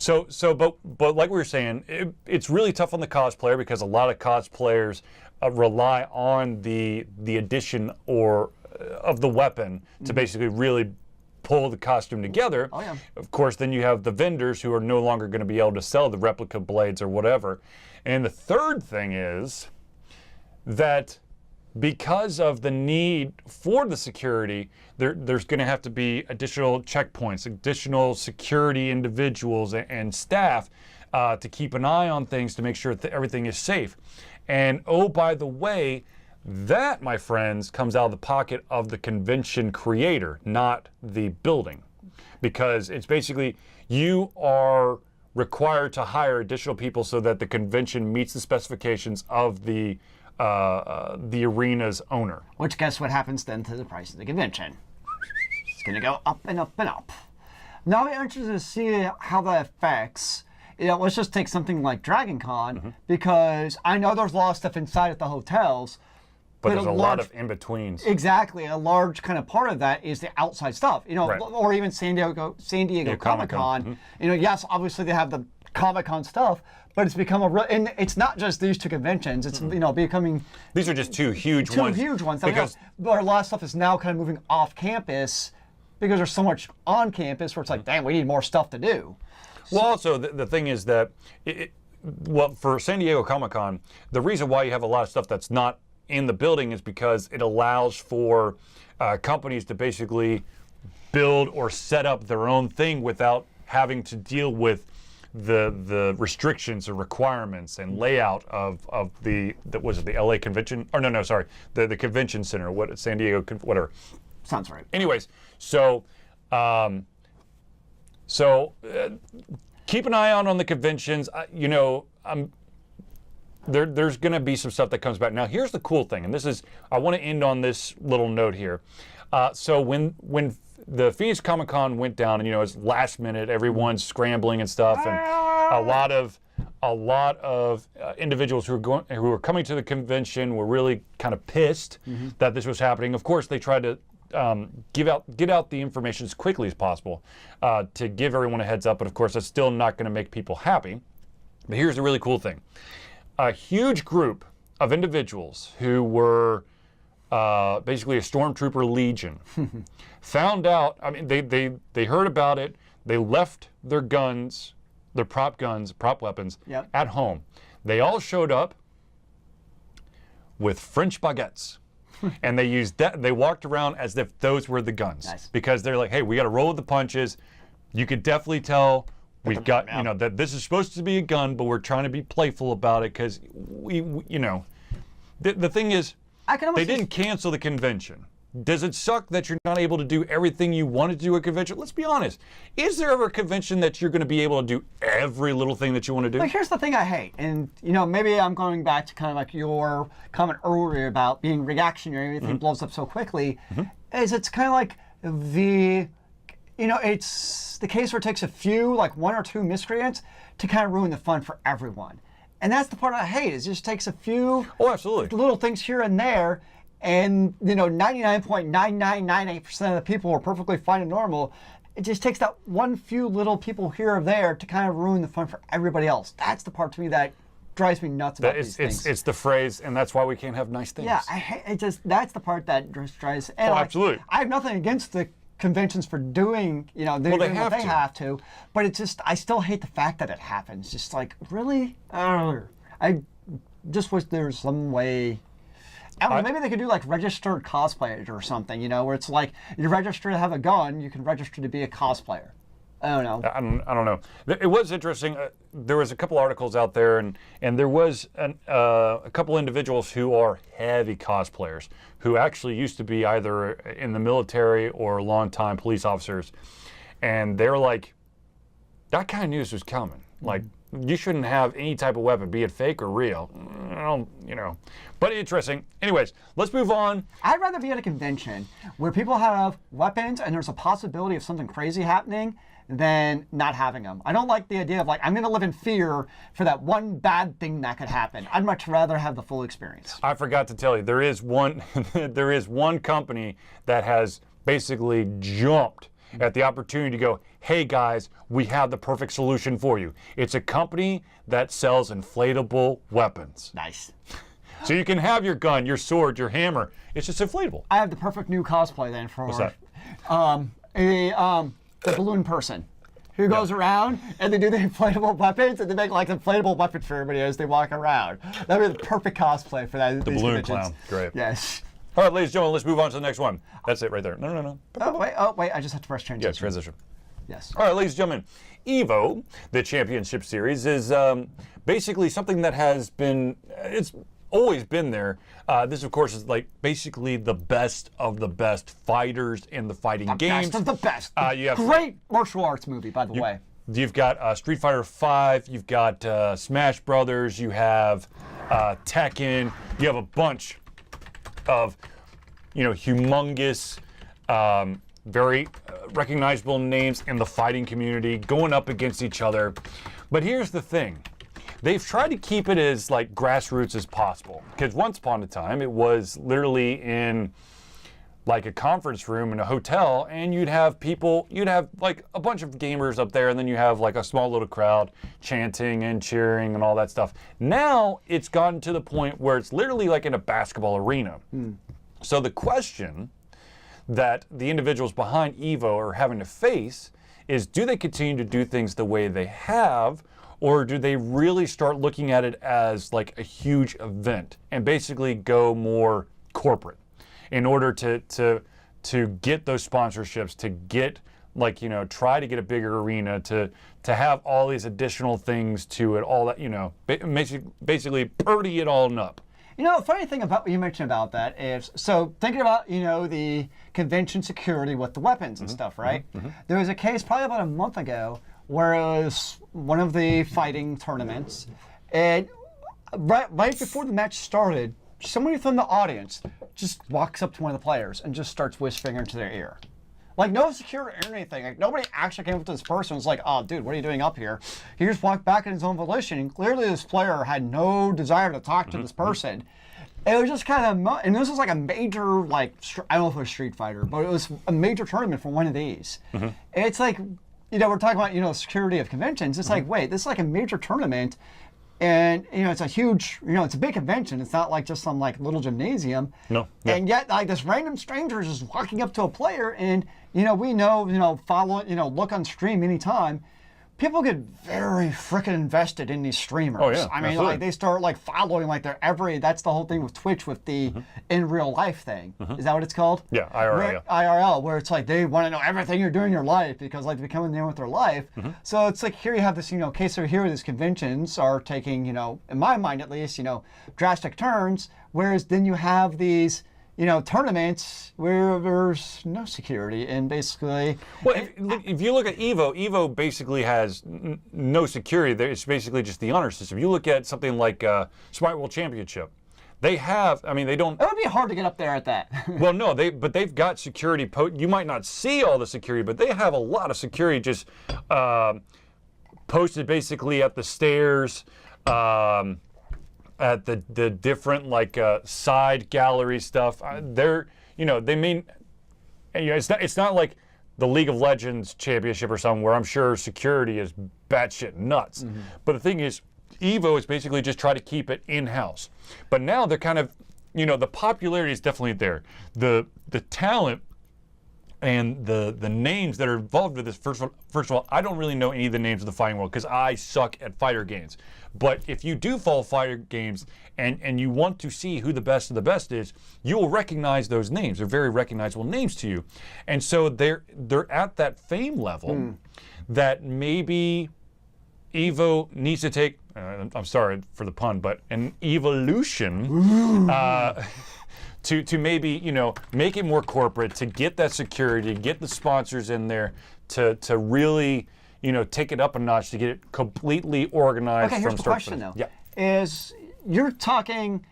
But like we were saying, it's really tough on the cosplayer because a lot of cosplayers rely on the addition of the weapon to basically really pull the costume together. Oh, yeah. Of course, then you have the vendors who are no longer going to be able to sell the replica blades or whatever. And the third thing is that because of the need for the security, there's going to have to be additional checkpoints, additional security individuals and staff to keep an eye on things to make sure that everything is safe. And oh, by the way, that, my friends, comes out of the pocket of the convention creator, not the building. Because it's basically, you are required to hire additional people so that the convention meets the specifications of the arena's owner. Which, guess what happens then to the price of the convention? It's going to go up and up and up. Now we're interested to see how that affects. Let's just take something like Dragon Con, because I know there's a lot of stuff inside at the hotels. But there's a lot of in-betweens. Exactly. A large kind of part of that is the outside stuff. Right. Or even San Diego Comic-Con. Yes, obviously they have the Comic-Con stuff, but it's become and it's not just these two conventions. It's becoming. These are just two huge ones. Two huge ones. Because but a lot of stuff is now kind of moving off campus because there's so much on campus where it's like, damn, we need more stuff to do. Well, also the thing is that for San Diego Comic-Con, the reason why you have a lot of stuff that's not in the building is because it allows for companies to basically build or set up their own thing without having to deal with the restrictions or requirements and layout of the LA convention, or no, sorry, the convention center, San Diego, whatever. Sounds right. Anyways, so keep an eye out on the conventions. There's going to be some stuff that comes back. Now, here's the cool thing, and I want to end on this little note here. So when the Phoenix Comic-Con went down, and it's last minute, everyone's scrambling and stuff, and a lot of individuals who were coming to the convention were really kind of pissed that this was happening. Of course, they tried to get out the information as quickly as possible to give everyone a heads up, but of course, that's still not going to make people happy. But here's the really cool thing. A huge group of individuals who were basically a stormtrooper legion found out. I mean, they heard about it. They left their guns, their prop weapons at home. They all showed up with French baguettes, and they used that. They walked around as if those were the guns, because they're like, hey, we got to roll with the punches. You could definitely tell. We've got, that this is supposed to be a gun, but we're trying to be playful about it because the thing is, they didn't cancel the convention. Does it suck that you're not able to do everything you wanted to do at a convention? Let's be honest. Is there ever a convention that you're going to be able to do every little thing that you want to do? But here's the thing I hate, and maybe I'm going back to kind of like your comment earlier about being reactionary, everything blows up so quickly, is it's kind of like it's the case where it takes a few, like one or two miscreants to kind of ruin the fun for everyone. And that's the part I hate, is it just takes a few little things here and there, and 99.9998% of the people are perfectly fine and normal. It just takes that one few little people here or there to kind of ruin the fun for everybody else. That's the part to me that drives me nuts about these things. It's the phrase, and that's why we can't have nice things. Yeah, that's the part that just drives. And absolutely. I have nothing against the conventions for doing, they have to, but it's just, I still hate the fact that it happens. Just like, really? I just wish there was some way. I don't know, maybe they could do like registered cosplayers or something, where it's like, you register to have a gun, you can register to be a cosplayer. I don't know. I don't know. It was interesting. There was a couple articles out there, and there was a couple individuals who are heavy cosplayers who actually used to be either in the military or longtime police officers, and they're like, that kind of news was coming. Like, you shouldn't have any type of weapon, be it fake or real. I don't, But interesting. Anyways, let's move on. I'd rather be at a convention where people have weapons and there's a possibility of something crazy happening than not having them. I don't like the idea of like, I'm going to live in fear for that one bad thing that could happen. I'd much rather have the full experience. I forgot to tell you, there is one company that has basically jumped at the opportunity to go, hey guys, we have the perfect solution for you. It's a company that sells inflatable weapons. Nice. So you can have your gun, your sword, your hammer. It's just inflatable. I have the perfect new cosplay then for What's that? The balloon person who goes around and they do the inflatable weapons and they make like inflatable weapons for everybody as they walk around. That'd be the perfect cosplay for that. The balloon clown. Great. Yes. All right, ladies and gentlemen, let's move on to the next one. That's it right there. No. Oh, wait, I just have to press transition. Yes, transition. Yes. All right, ladies and gentlemen, EVO, the championship series, is basically something that has been, it's always been there. This, of course, is like basically the best of the best fighters in the fighting games. Best of the best. You have Great martial arts movie, by the way. You've got Street Fighter V, you've got Smash Brothers, you have Tekken, you have a bunch of, humongous, very recognizable names in the fighting community going up against each other. But here's the thing. They've tried to keep it as like grassroots as possible. Because once upon a time, it was literally in like a conference room in a hotel, and you'd have like a bunch of gamers up there, and then you have like a small little crowd chanting and cheering and all that stuff. Now it's gotten to the point where it's literally like in a basketball arena. So the question that the individuals behind EVO are having to face is, do they continue to do things the way they have, or do they really start looking at it as like a huge event and basically go more corporate in order to get those sponsorships, to get try to get a bigger arena, to have all these additional things to it, all that, basically purdy it all up. The funny thing about what you mentioned about that is, so thinking about, the convention security with the weapons and stuff, right? There was a case probably about a month ago where it was one of the fighting tournaments, and right before the match started, somebody from the audience just walks up to one of the players and just starts whispering into their ear. Like, no security or anything. Like, nobody actually came up to this person and was like, oh, dude, what are you doing up here? He just walked back in his own volition, and clearly this player had no desire to talk to this person. It was just kind of, and this was like a major, like, I don't know if it was Street Fighter, but it was a major tournament for one of these. It's like, we're talking about, security of conventions. It's like, wait, this is like a major tournament, and, it's a huge, it's a big convention. It's not like just some, like, little gymnasium. No. Yeah. And yet, like, this random stranger is just walking up to a player, and, we know, follow, look on stream anytime. People get very freaking invested in these streamers. Oh, yeah, I mean, absolutely. like, they start, like, following, like, that's the whole thing with Twitch with the in real life thing. Is that what it's called? Yeah, IRL. Yeah. IRL, where it's like they want to know everything you're doing in your life because, like, they're becoming there with their life. So it's like here you have this, case over here, these conventions are taking, in my mind at least, drastic turns, whereas then you have these, tournaments where there's no security and basically. Well, if you look at EVO basically has no security. It's basically just the honor system. You look at something like Smart World Championship. They have, they don't. It would be hard to get up there at that. Well, no, but they've got security. You might not see all the security, but they have a lot of security just posted basically at the stairs. At the different side gallery stuff, they mean, it's not like the League of Legends championship or something where I'm sure security is batshit nuts. But the thing is, EVO is basically just try to keep it in-house. But now they're kind of, the popularity is definitely there. The talent and the names that are involved with this, first of all, I don't really know any of the names of the fighting world because I suck at fighter games. But if you do follow fighter games and you want to see who the best of the best is, you will recognize those names. They're very recognizable names to you. And so they're at that fame level that maybe Evo needs to take, I'm sorry for the pun, but an evolution to maybe, make it more corporate, to get that security, get the sponsors in there, to really, take it up a notch, to get it completely organized. Okay, here's the question though. Yeah. Is you're talking,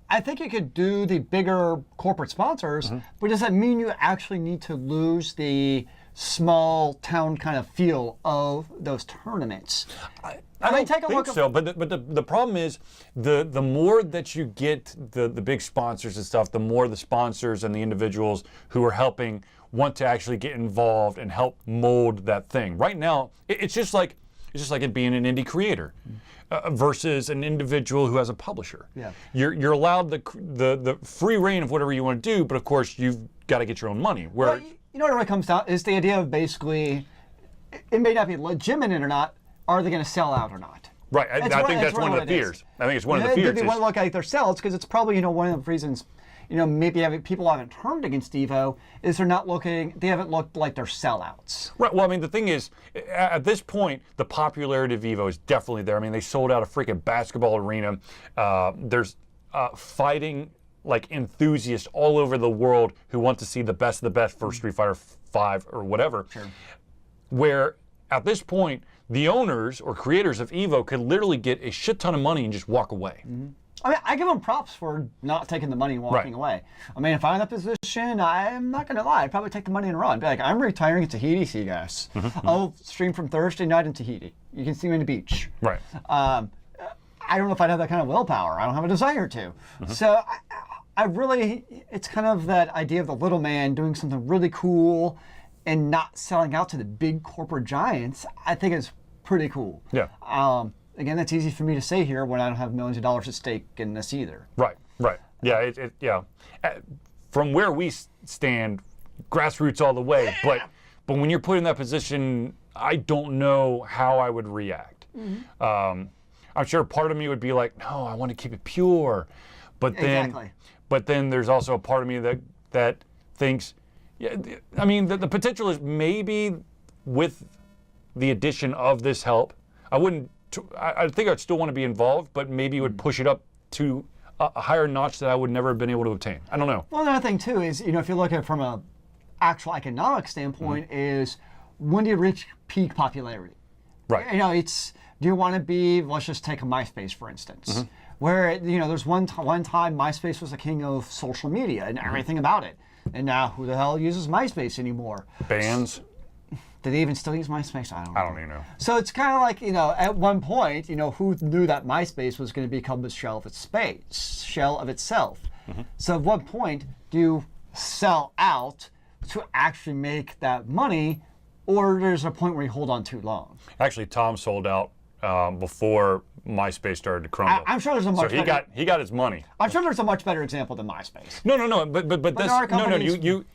I think you could do the bigger corporate sponsors, but does that mean you actually need to lose the small town kind of feel of those tournaments? I don't think so, but the problem is the more that you get the big sponsors and stuff, the more the sponsors and the individuals who are helping want to actually get involved and help mold that thing. Right now, it's just like it being an indie creator versus an individual who has a publisher. Yeah. You're allowed the free reign of whatever you want to do, but of course you've got to get your own money. Well, you know what it really comes down is the idea of basically, it may not be legitimate or not. Are they going to sell out or not? Right. I think that's one of the fears. I think it's one of the fears. They want to look at their sales because it's probably one of the reasons maybe people haven't turned against Evo is they haven't looked like they're sellouts. Right. Well, I mean, the thing is, at this point, the popularity of Evo is definitely there. I mean, they sold out a freaking basketball arena. There's fighting like enthusiasts all over the world who want to see the best of the best for Street Fighter 5 or whatever. Sure. Where at this point, the owners or creators of Evo could literally get a shit ton of money and just walk away. Mm-hmm. I mean, I give them props for not taking the money and walking away. I mean, if I'm in that position, I'm not going to lie. I'd probably take the money and run. Be like, I'm retiring in Tahiti, see you guys. I'll stream from Thursday night in Tahiti. You can see me on the beach. Right. I don't know if I'd have that kind of willpower. I don't have a desire to. So I really, it's kind of that idea of the little man doing something really cool and not selling out to the big corporate giants. I think it's pretty cool. Yeah. Again, that's easy for me to say here when I don't have millions of dollars at stake in this either. Right. Yeah, yeah. From where we stand, grassroots all the way. But when you're put in that position, I don't know how I would react. I'm sure part of me would be like, no, I want to keep it pure. But then there's also a part of me that thinks, yeah, I mean, the potential is maybe with the addition of this help, I think I'd still want to be involved, but maybe it would push it up to a higher notch that I would never have been able to obtain. I don't know. Well, another thing too is, if you look at it from an actual economic standpoint, is when do you reach peak popularity? Right. Do you want to be? Let's just take a MySpace for instance, where there's one time MySpace was the king of social media and everything about it, and now who the hell uses MySpace anymore? Bands. Do they even still use MySpace? I don't even know. So it's kind of like, at one point, who knew that MySpace was going to become the shell of itself. So at what point do you sell out to actually make that money, or there's a point where you hold on too long? Actually, Tom sold out before MySpace started to crumble. I'm sure there's a much better... So he got his money. I'm sure there's a much better example than MySpace. No. But this,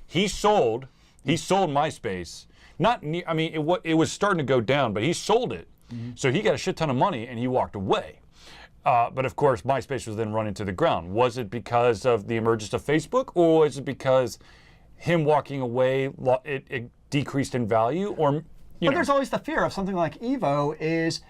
he sold MySpace. It was starting to go down, but he sold it. So he got a shit ton of money and he walked away. But of course, MySpace was then run into the ground. Was it because of the emergence of Facebook, or is it because him walking away, it decreased in value? Or, But there's always the fear of something like Evo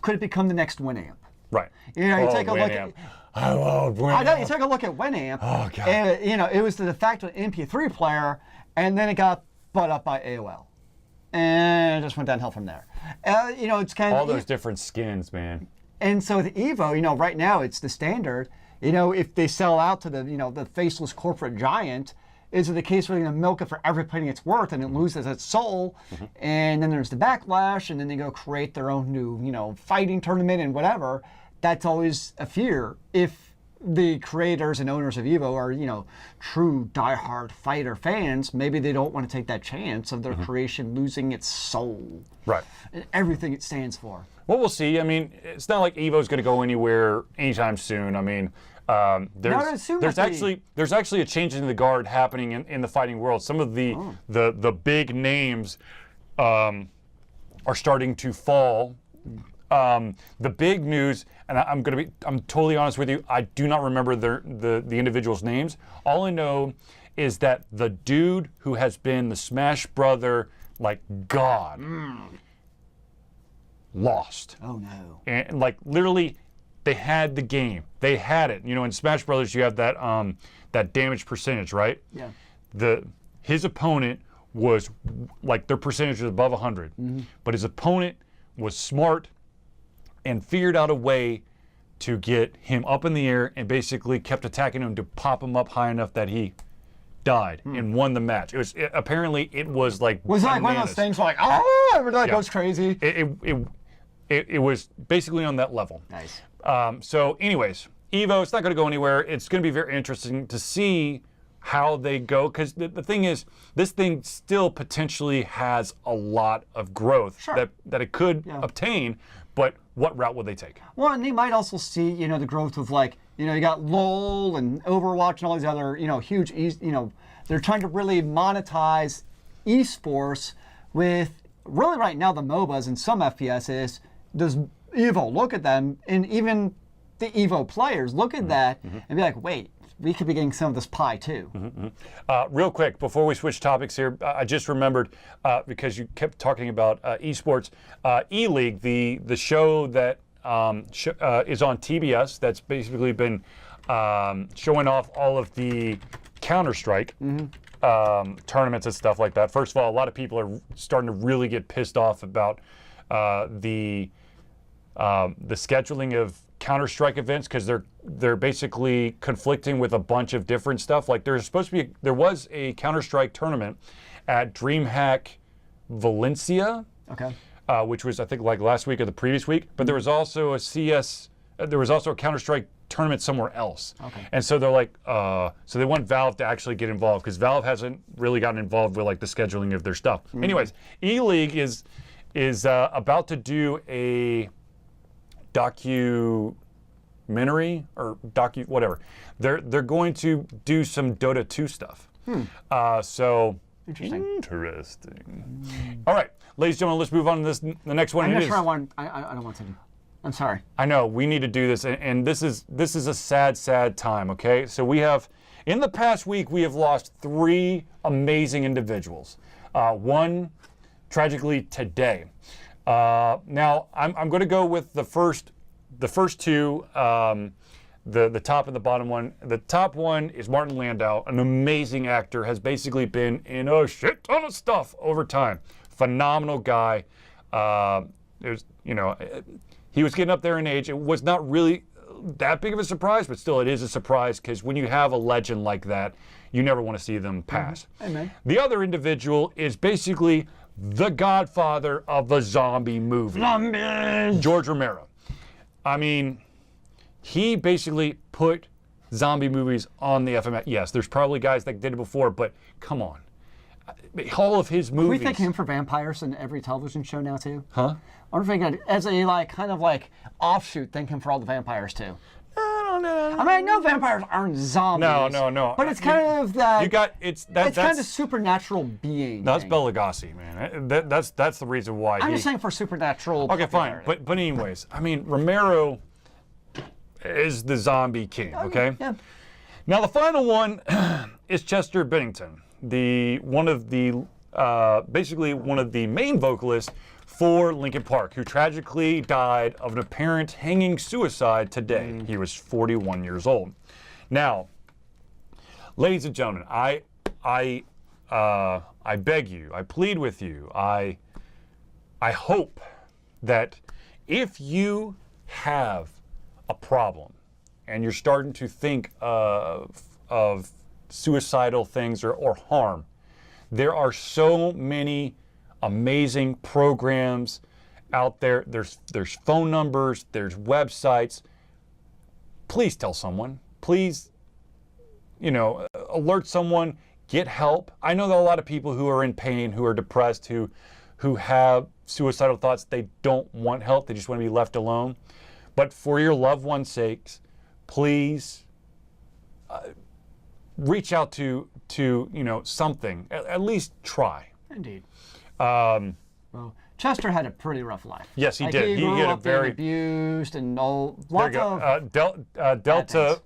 could it become the next Winamp? Right. You take a look at... I love Winamp. I know, you take a look at Winamp. Oh, God. And, it was the de facto MP3 player, and then it got bought up by AOL. And it just went downhill from there. It's kind of... All those different skins, man. And so with Evo, right now it's the standard. If they sell out to the faceless corporate giant, is it the case where they're going to milk it for every penny it's worth and it loses its soul? And then there's the backlash, and then they go create their own new, fighting tournament and whatever. That's always a fear. If the creators and owners of Evo are, true diehard fighter fans, maybe they don't want to take that chance of their creation losing its soul. Right. And everything it stands for. Well, we'll see. I mean, it's not like Evo's going to go anywhere anytime soon. I mean, there's actually a change in the guard happening in the fighting world. Some of the big names are starting to fall. The big news, and I'm totally honest with you, I do not remember the individuals' names. All I know is that the dude who has been the Smash Brother like God, lost. Oh no. And like literally, they had the game. They had it. You know, in Smash Brothers, you have that that damage percentage, right? Yeah. His opponent was like their percentage was above 100, but his opponent was smart and figured out a way to get him up in the air and basically kept attacking him to pop him up high enough that he died and won the match. Apparently it was like was it like one of those things like, oh, everybody goes crazy. It was basically on that level. Nice. So anyways, Evo, it's not going to go anywhere. It's going to be very interesting to see how they go, because the thing is, this thing still potentially has a lot of growth that it could obtain, but what route will they take? Well, and they might also see, you know, the growth of like, you know, you got LoL and Overwatch and all these other, you know, huge, you know, they're trying to really monetize esports with really right now the MOBAs and some FPSs. Does Evo look at them, and even the Evo players look at that and be like, wait, we could be getting some of this pie too. Real quick, before we switch topics here, I just remembered, because you kept talking about esports, E-League, the show that is on TBS, that's basically been showing off all of the Counter-Strike tournaments and stuff like that. First of all, a lot of people are starting to really get pissed off about the scheduling of Counter-Strike events, because they're basically conflicting with a bunch of different stuff. Like there was a Counter-Strike tournament at Dreamhack Valencia, which was I think like last week or the previous week. But there was also a Counter-Strike tournament somewhere else. And so they're like, so they want Valve to actually get involved, because Valve hasn't really gotten involved with like the scheduling of their stuff. Anyways, E-League is about to do a documentary or whatever. They're going to do some Dota 2 stuff. So interesting. All right, ladies and gentlemen, let's move on to the next one. I'm not sure I don't want to. I'm sorry. I know we need to do this, and this is a sad time. Okay, so we have in the past week we have lost 3 amazing individuals. One tragically today. Now I'm going to go with the first 2, the top and the bottom one. The top one is Martin Landau, an amazing actor, has basically been in a shit ton of stuff over time. Phenomenal guy. He was getting up there in age. It was not really that big of a surprise, but still it is a surprise, because when you have a legend like that, you never want to see them pass. Amen. The other individual is basically the godfather of the zombie movie. George Romero. I mean, he basically put zombie movies on the FMX. Yes, there's probably guys that did it before, but come on. All of his movies. Can we thank him for vampires in every television show now too? Huh? I'm thinking as a kind of offshoot, thank him for all the vampires too. I mean, I know vampires aren't zombies. No. But it's kind of that. It's kind of supernatural being. That's Bela Lugosi, man. That's the reason why. I'm just saying for supernatural. Okay, fine. But anyways, I mean, Romero is the zombie king. Okay. Yeah. Now the final one is Chester Bennington, basically one of the main vocalists for Linkin Park, who tragically died of an apparent hanging suicide today. He was 41 years old. Now, ladies and gentlemen, I beg you, I plead with you, I hope that if you have a problem and you're starting to think of suicidal things or harm, there are so many amazing programs out there. There's phone numbers, there's websites. Please tell someone. Please, alert someone, get help. I know that a lot of people who are in pain, who are depressed, who have suicidal thoughts, they don't want help. They just want to be left alone. But for your loved ones' sakes, please reach out to something. At least try. Indeed. Well, Chester had a pretty rough life. Yes, he did. He grew had up a very being abused and lots of. Delta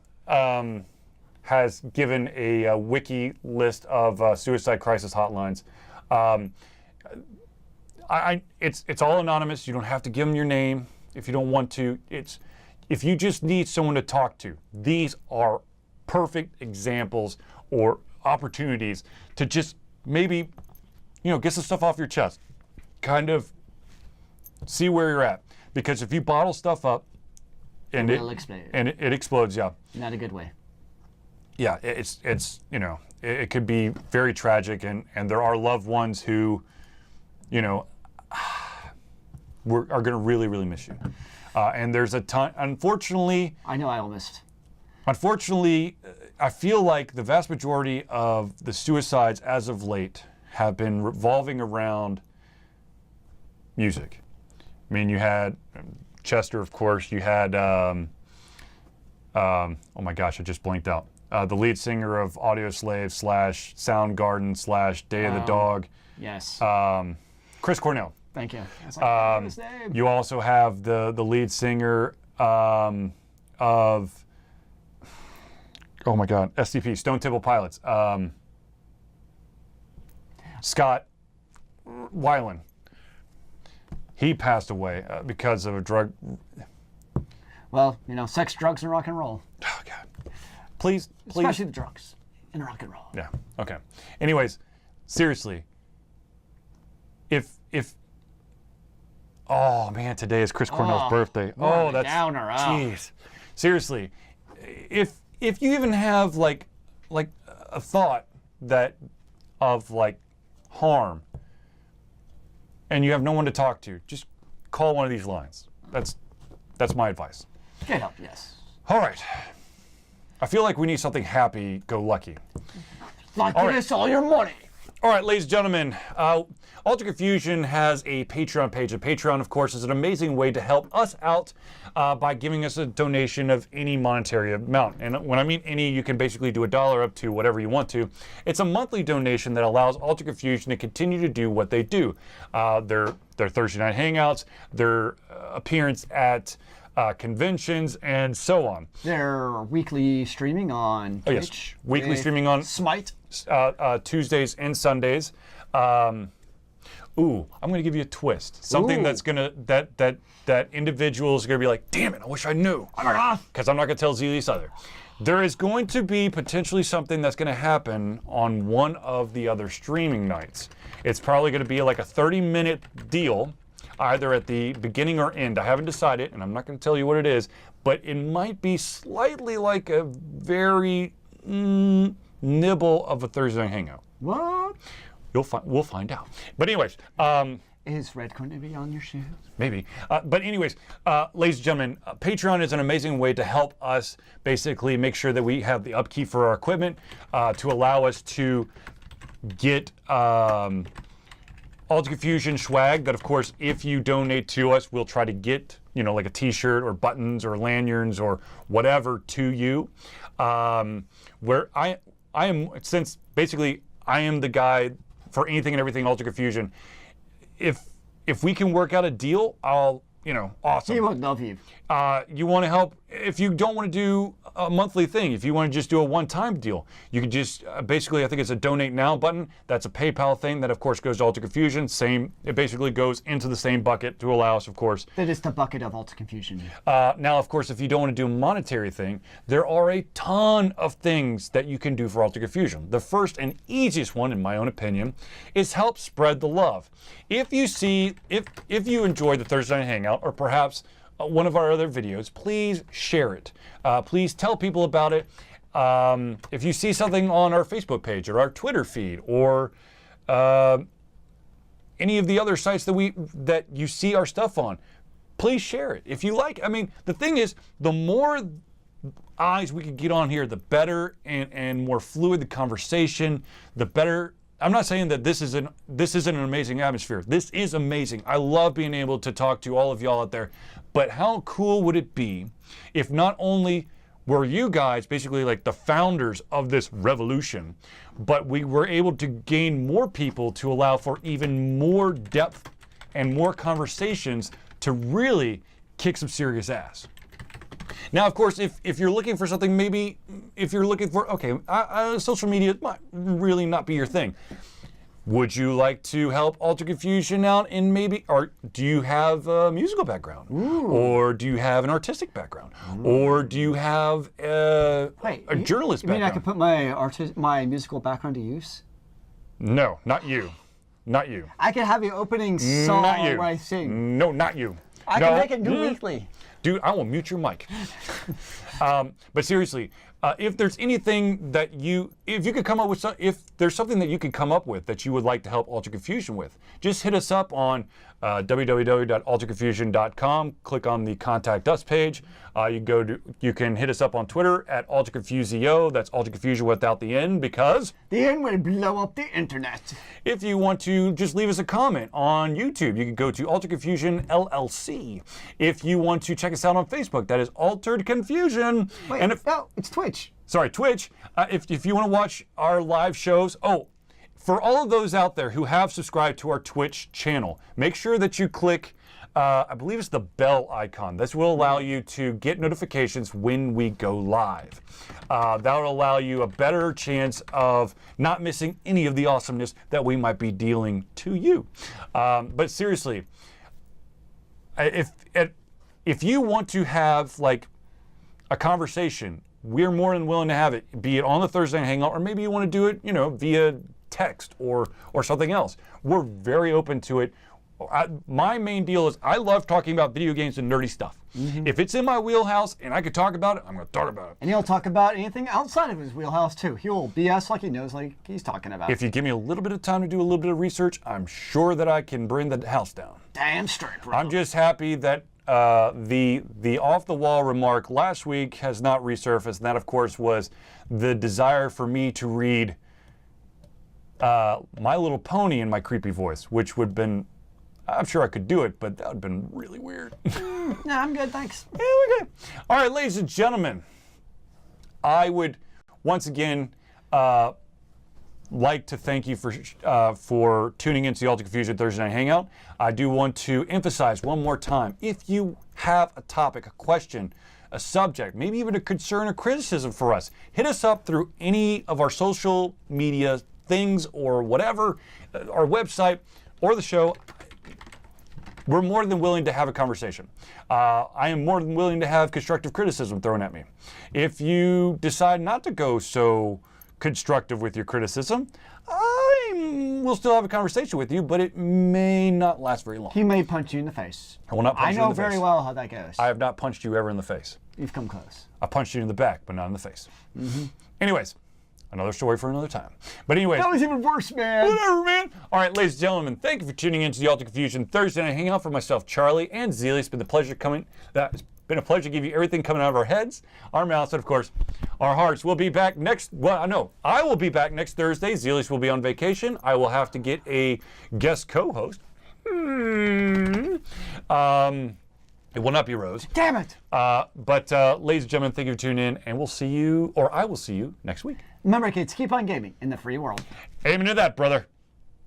has given a wiki list of suicide crisis hotlines, it's all anonymous. You don't have to give them your name if you don't want to. If you just need someone to talk to, these are perfect examples or opportunities to just maybe, get some stuff off your chest. Kind of see where you're at. Because if you bottle stuff up and it explodes, yeah. Not a good way. Yeah, it could be very tragic, and there are loved ones who, are going to really, really miss you. And there's a ton, unfortunately. I know I will miss it. Unfortunately, I feel like the vast majority of the suicides as of late have been revolving around music. I mean, you had Chester, of course. You had, oh my gosh, I just blinked out. The lead singer of Audioslave / Soundgarden / Day of the Dog. Yes. Chris Cornell. Thank you. That's like, his name. You also have the lead singer of, oh my God, STP, Stone Temple Pilots. Scott Weiland. He passed away because of a drug. Well, sex, drugs, and rock and roll. Oh God. Please. Especially the drugs and rock and roll. Yeah. Okay. Anyways, seriously. Oh man, today is Chris Cornell's birthday. Oh, that's downer. Jeez. Seriously, if you even have like a thought of harm, and you have no one to talk to, just call one of these lines. That's my advice. Get help, yes. All right. I feel like we need something happy-go-lucky. Like this, all your money. All right, ladies and gentlemen, Ultra Confusion has a Patreon page. A Patreon, of course, is an amazing way to help us out by giving us a donation of any monetary amount. And when I mean any, you can basically do $1 up to whatever you want to. It's a monthly donation that allows Ultra Confusion to continue to do what they do. Their Thursday night hangouts, their appearance at conventions, and so on. Their weekly streaming on Twitch. Yes, weekly streaming on Smite. Tuesdays and Sundays. I'm going to give you a twist. Something that's gonna that individuals are gonna be like, damn it, I wish I knew. Because I'm not gonna tell Zealeus either. There is going to be potentially something that's gonna happen on one of the other streaming nights. It's probably gonna be like a 30-minute deal, either at the beginning or end. I haven't decided, and I'm not gonna tell you what it is, but it might be slightly like a very nibble of a Thursday hangout. What? We'll find out. But anyways, is red going to be on your shoes? Maybe. But anyways, ladies and gentlemen, Patreon is an amazing way to help us basically make sure that we have the upkeep for our equipment to allow us to get Ultra Confusion swag. That, of course, if you donate to us, we'll try to get like a T-shirt or buttons or lanyards or whatever to you. Where I am, since basically I am the guy for anything and everything Ultra Confusion. If we can work out a deal, I'll, awesome. He would love you. You want to help, if you don't want to do a monthly thing, if you want to just do a one-time deal, you can just, basically, I think it's a donate now button. That's a PayPal thing that, of course, goes to Ultra Confusion. It basically goes into the same bucket to allow us, of course. That is the bucket of Ultra Confusion. Now, of course, if you don't want to do a monetary thing, there are a ton of things that you can do for Ultra Confusion. The first and easiest one, in my own opinion, is help spread the love. If you enjoy the Thursday Night Hangout, or perhaps one of our other videos, please share it. Please tell people about it. If you see something on our Facebook page or our Twitter feed or any of the other sites that you see our stuff on, please share it. If you like, the thing is, the more eyes we can get on here, the better and more fluid the conversation, the better. I'm not saying that this isn't an amazing atmosphere. This is amazing. I love being able to talk to all of y'all out there. But how cool would it be if not only were you guys basically like the founders of this revolution, but we were able to gain more people to allow for even more depth and more conversations to really kick some serious ass. Now, of course, if you're looking for something, maybe if you're looking for, social media might really not be your thing. Would you like to help Alter Confusion out in maybe, or do you have a musical background? Or do you have an artistic background? Or do you have a journalist background? You mean I could put my musical background to use? No, not you. Not you. I could have the opening song where I sing. No, not you. I can make it new weekly. Dude, I will mute your mic. But seriously, if there's anything that if you could come up with, if there's something that you could come up with that you would like to help Alter Confusion with, just hit us up on www.alterconfusion.com. Click on the Contact Us page. You can hit us up on Twitter at AlterConfusio. That's Alter Confusion without the N, because the N will blow up the internet. If you want to just leave us a comment on YouTube, you can go to Alter Confusion LLC. If you want to check us out on Facebook, that is Altered Confusion. Wait, no, it's Twitch. Sorry, Twitch. If you want to watch our live shows, for all of those out there who have subscribed to our Twitch channel, make sure that you click, I believe it's the bell icon. This will allow you to get notifications when we go live. That will allow you a better chance of not missing any of the awesomeness that we might be dealing to you. But seriously, if you want to have like a conversation, we're more than willing to have it, be it on the Thursday Night Hangout, or maybe you want to do it, via text or something else. We're very open to it. My main deal is I love talking about video games and nerdy stuff. If it's in my wheelhouse and I could talk about it, I'm going to talk about it. And he'll talk about anything outside of his wheelhouse too. He'll BS like he knows, like he's talking about. If you give me a little bit of time to do a little bit of research, I'm sure that I can bring the house down. Damn straight, bro. I'm just happy that the off-the-wall remark last week has not resurfaced, and that, of course, was the desire for me to read My Little Pony in my creepy voice, which would have been, I'm sure I could do it, but that would have been really weird. No, I'm good, thanks. Yeah, we're good. All right, ladies and gentlemen, I would once again like to thank you for tuning into the Alter Confusion Thursday Night Hangout. I do want to emphasize one more time, if you have a topic, a question, a subject, maybe even a concern or criticism for us, hit us up through any of our social media things or whatever, our website or the show. We're more than willing to have a conversation. I am more than willing to have constructive criticism thrown at me. If you decide not to go so constructive with your criticism, I will still have a conversation with you, but it may not last very long. He may punch you in the face. I will not punch you in the face. I know very well how that goes. I have not punched you ever in the face. You've come close. I punched you in the back, but not in the face. Anyways, another story for another time. But anyways. That was even worse, man. Whatever, man. All right, ladies and gentlemen, thank you for tuning into the Alter Confusion Thursday Night Hangout. For myself, Charlie, and Zealeus. It's been a pleasure been a pleasure to give you everything coming out of our heads, our mouths, and of course, our hearts. We'll be back I will be back next Thursday. Zealeus will be on vacation. I will have to get a guest co-host. It will not be Rose. Damn it. But ladies and gentlemen, thank you for tuning in, and I will see you next week. Remember, kids, keep on gaming in the free world. Amen to that, brother.